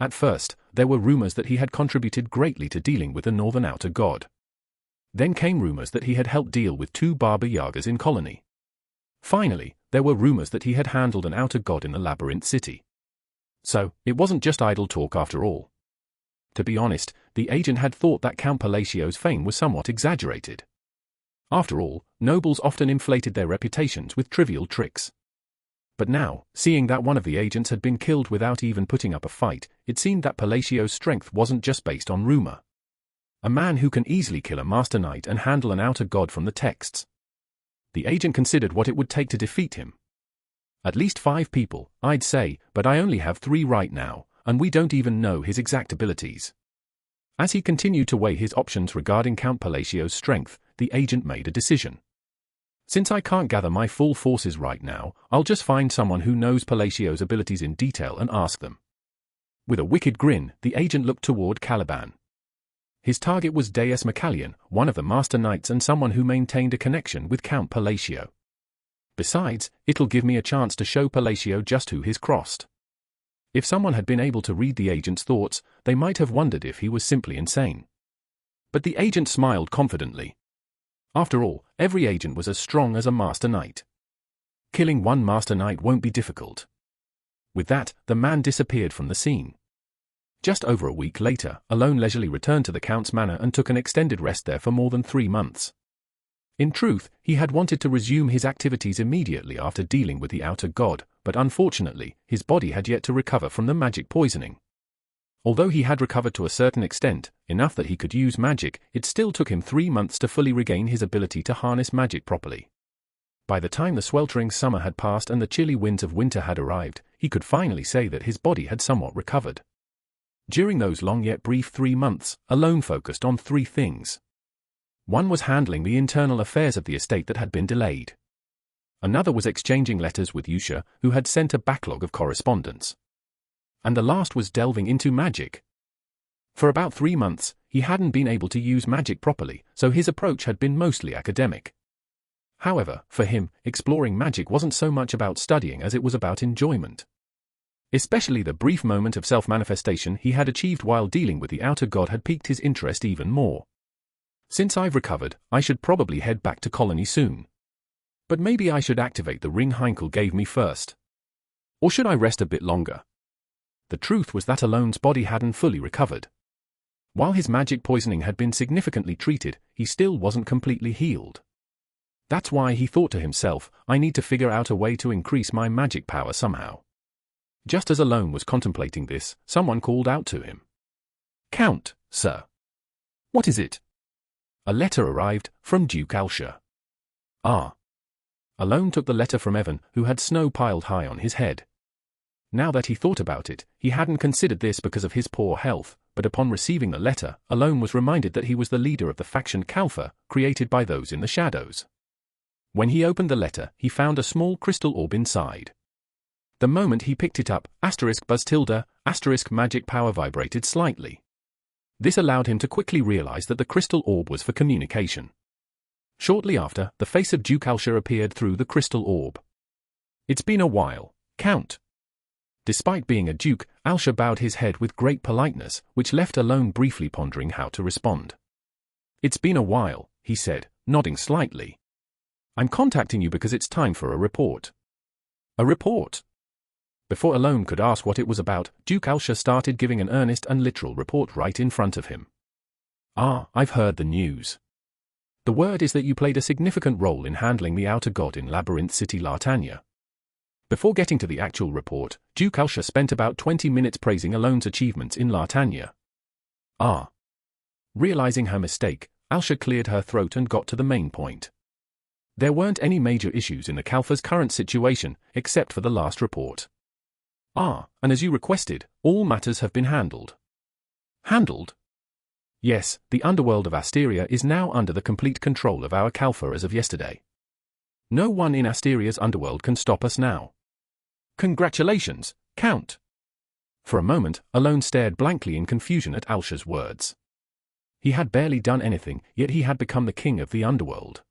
At first, there were rumors that he had contributed greatly to dealing with the Northern Outer God. Then came rumors that he had helped deal with 2 Baba Yagas in Colony. Finally, there were rumors that he had handled an Outer God in the Labyrinth City. So, it wasn't just idle talk after all. To be honest, the agent had thought that Count Palacio's fame was somewhat exaggerated. After all, nobles often inflated their reputations with trivial tricks. But now, seeing that one of the agents had been killed without even putting up a fight, it seemed that Palacio's strength wasn't just based on rumor. A man who can easily kill a master knight and handle an outer god from the texts. The agent considered what it would take to defeat him. At least 5 people, I'd say, but I only have 3 right now, and we don't even know his exact abilities. As he continued to weigh his options regarding Count Palacio's strength, the agent made a decision. Since I can't gather my full forces right now, I'll just find someone who knows Palacio's abilities in detail and ask them. With a wicked grin, the agent looked toward Caliban. His target was Deus Macallion, one of the Master Knights and someone who maintained a connection with Count Palacio. Besides, it'll give me a chance to show Palacio just who he's crossed. If someone had been able to read the agent's thoughts, they might have wondered if he was simply insane. But the agent smiled confidently. After all, every agent was as strong as a Master Knight. Killing one Master Knight won't be difficult. With that, the man disappeared from the scene. Just over a week later, Alone leisurely returned to the Count's manor and took an extended rest there for more than 3 months. In truth, he had wanted to resume his activities immediately after dealing with the outer god, but unfortunately, his body had yet to recover from the magic poisoning. Although he had recovered to a certain extent, enough that he could use magic, it still took him 3 months to fully regain his ability to harness magic properly. By the time the sweltering summer had passed and the chilly winds of winter had arrived, he could finally say that his body had somewhat recovered. During those long yet brief 3 months, Alone focused on 3 things. One was handling the internal affairs of the estate that had been delayed. Another was exchanging letters with Yusha, who had sent a backlog of correspondence. And the last was delving into magic. For about 3 months, he hadn't been able to use magic properly, so his approach had been mostly academic. However, for him, exploring magic wasn't so much about studying as it was about enjoyment. Especially the brief moment of self-manifestation he had achieved while dealing with the outer god had piqued his interest even more. Since I've recovered, I should probably head back to Colony soon. But maybe I should activate the ring Heinkel gave me first. Or should I rest a bit longer? The truth was that Alone's body hadn't fully recovered. While his magic poisoning had been significantly treated, he still wasn't completely healed. That's why he thought to himself, I need to figure out a way to increase my magic power somehow. Just as Alone was contemplating this, someone called out to him. Count, sir. What is it? A letter arrived, from Duke Alsha. Ah. Alone took the letter from Evan, who had snow piled high on his head. Now that he thought about it, he hadn't considered this because of his poor health, but upon receiving the letter, Alone was reminded that he was the leader of the faction Kalfa, created by those in the shadows. When he opened the letter, he found a small crystal orb inside. The moment he picked it up, *buzz tilde, * magic power vibrated slightly. This allowed him to quickly realize that the crystal orb was for communication. Shortly after, the face of Duke Alsha appeared through the crystal orb. It's been a while, Count. Despite being a duke, Alsha bowed his head with great politeness, which left Alone briefly pondering how to respond. It's been a while, he said, nodding slightly. I'm contacting you because it's time for a report. A report? Before Alone could ask what it was about, Duke Alsha started giving an earnest and literal report right in front of him. Ah, I've heard the news. The word is that you played a significant role in handling the outer god in Labyrinth City Lartania. Before getting to the actual report, Duke Alsha spent about 20 minutes praising Alone's achievements in Lartania. Ah. Realizing her mistake, Alsha cleared her throat and got to the main point. There weren't any major issues in the Kalfa's current situation, except for the last report. Ah, and as you requested, all matters have been handled. Handled? Yes, the underworld of Asteria is now under the complete control of our Kalfa as of yesterday. No one in Asteria's underworld can stop us now. Congratulations, Count. For a moment, Alone stared blankly in confusion at Alsha's words. He had barely done anything, yet he had become the king of the underworld.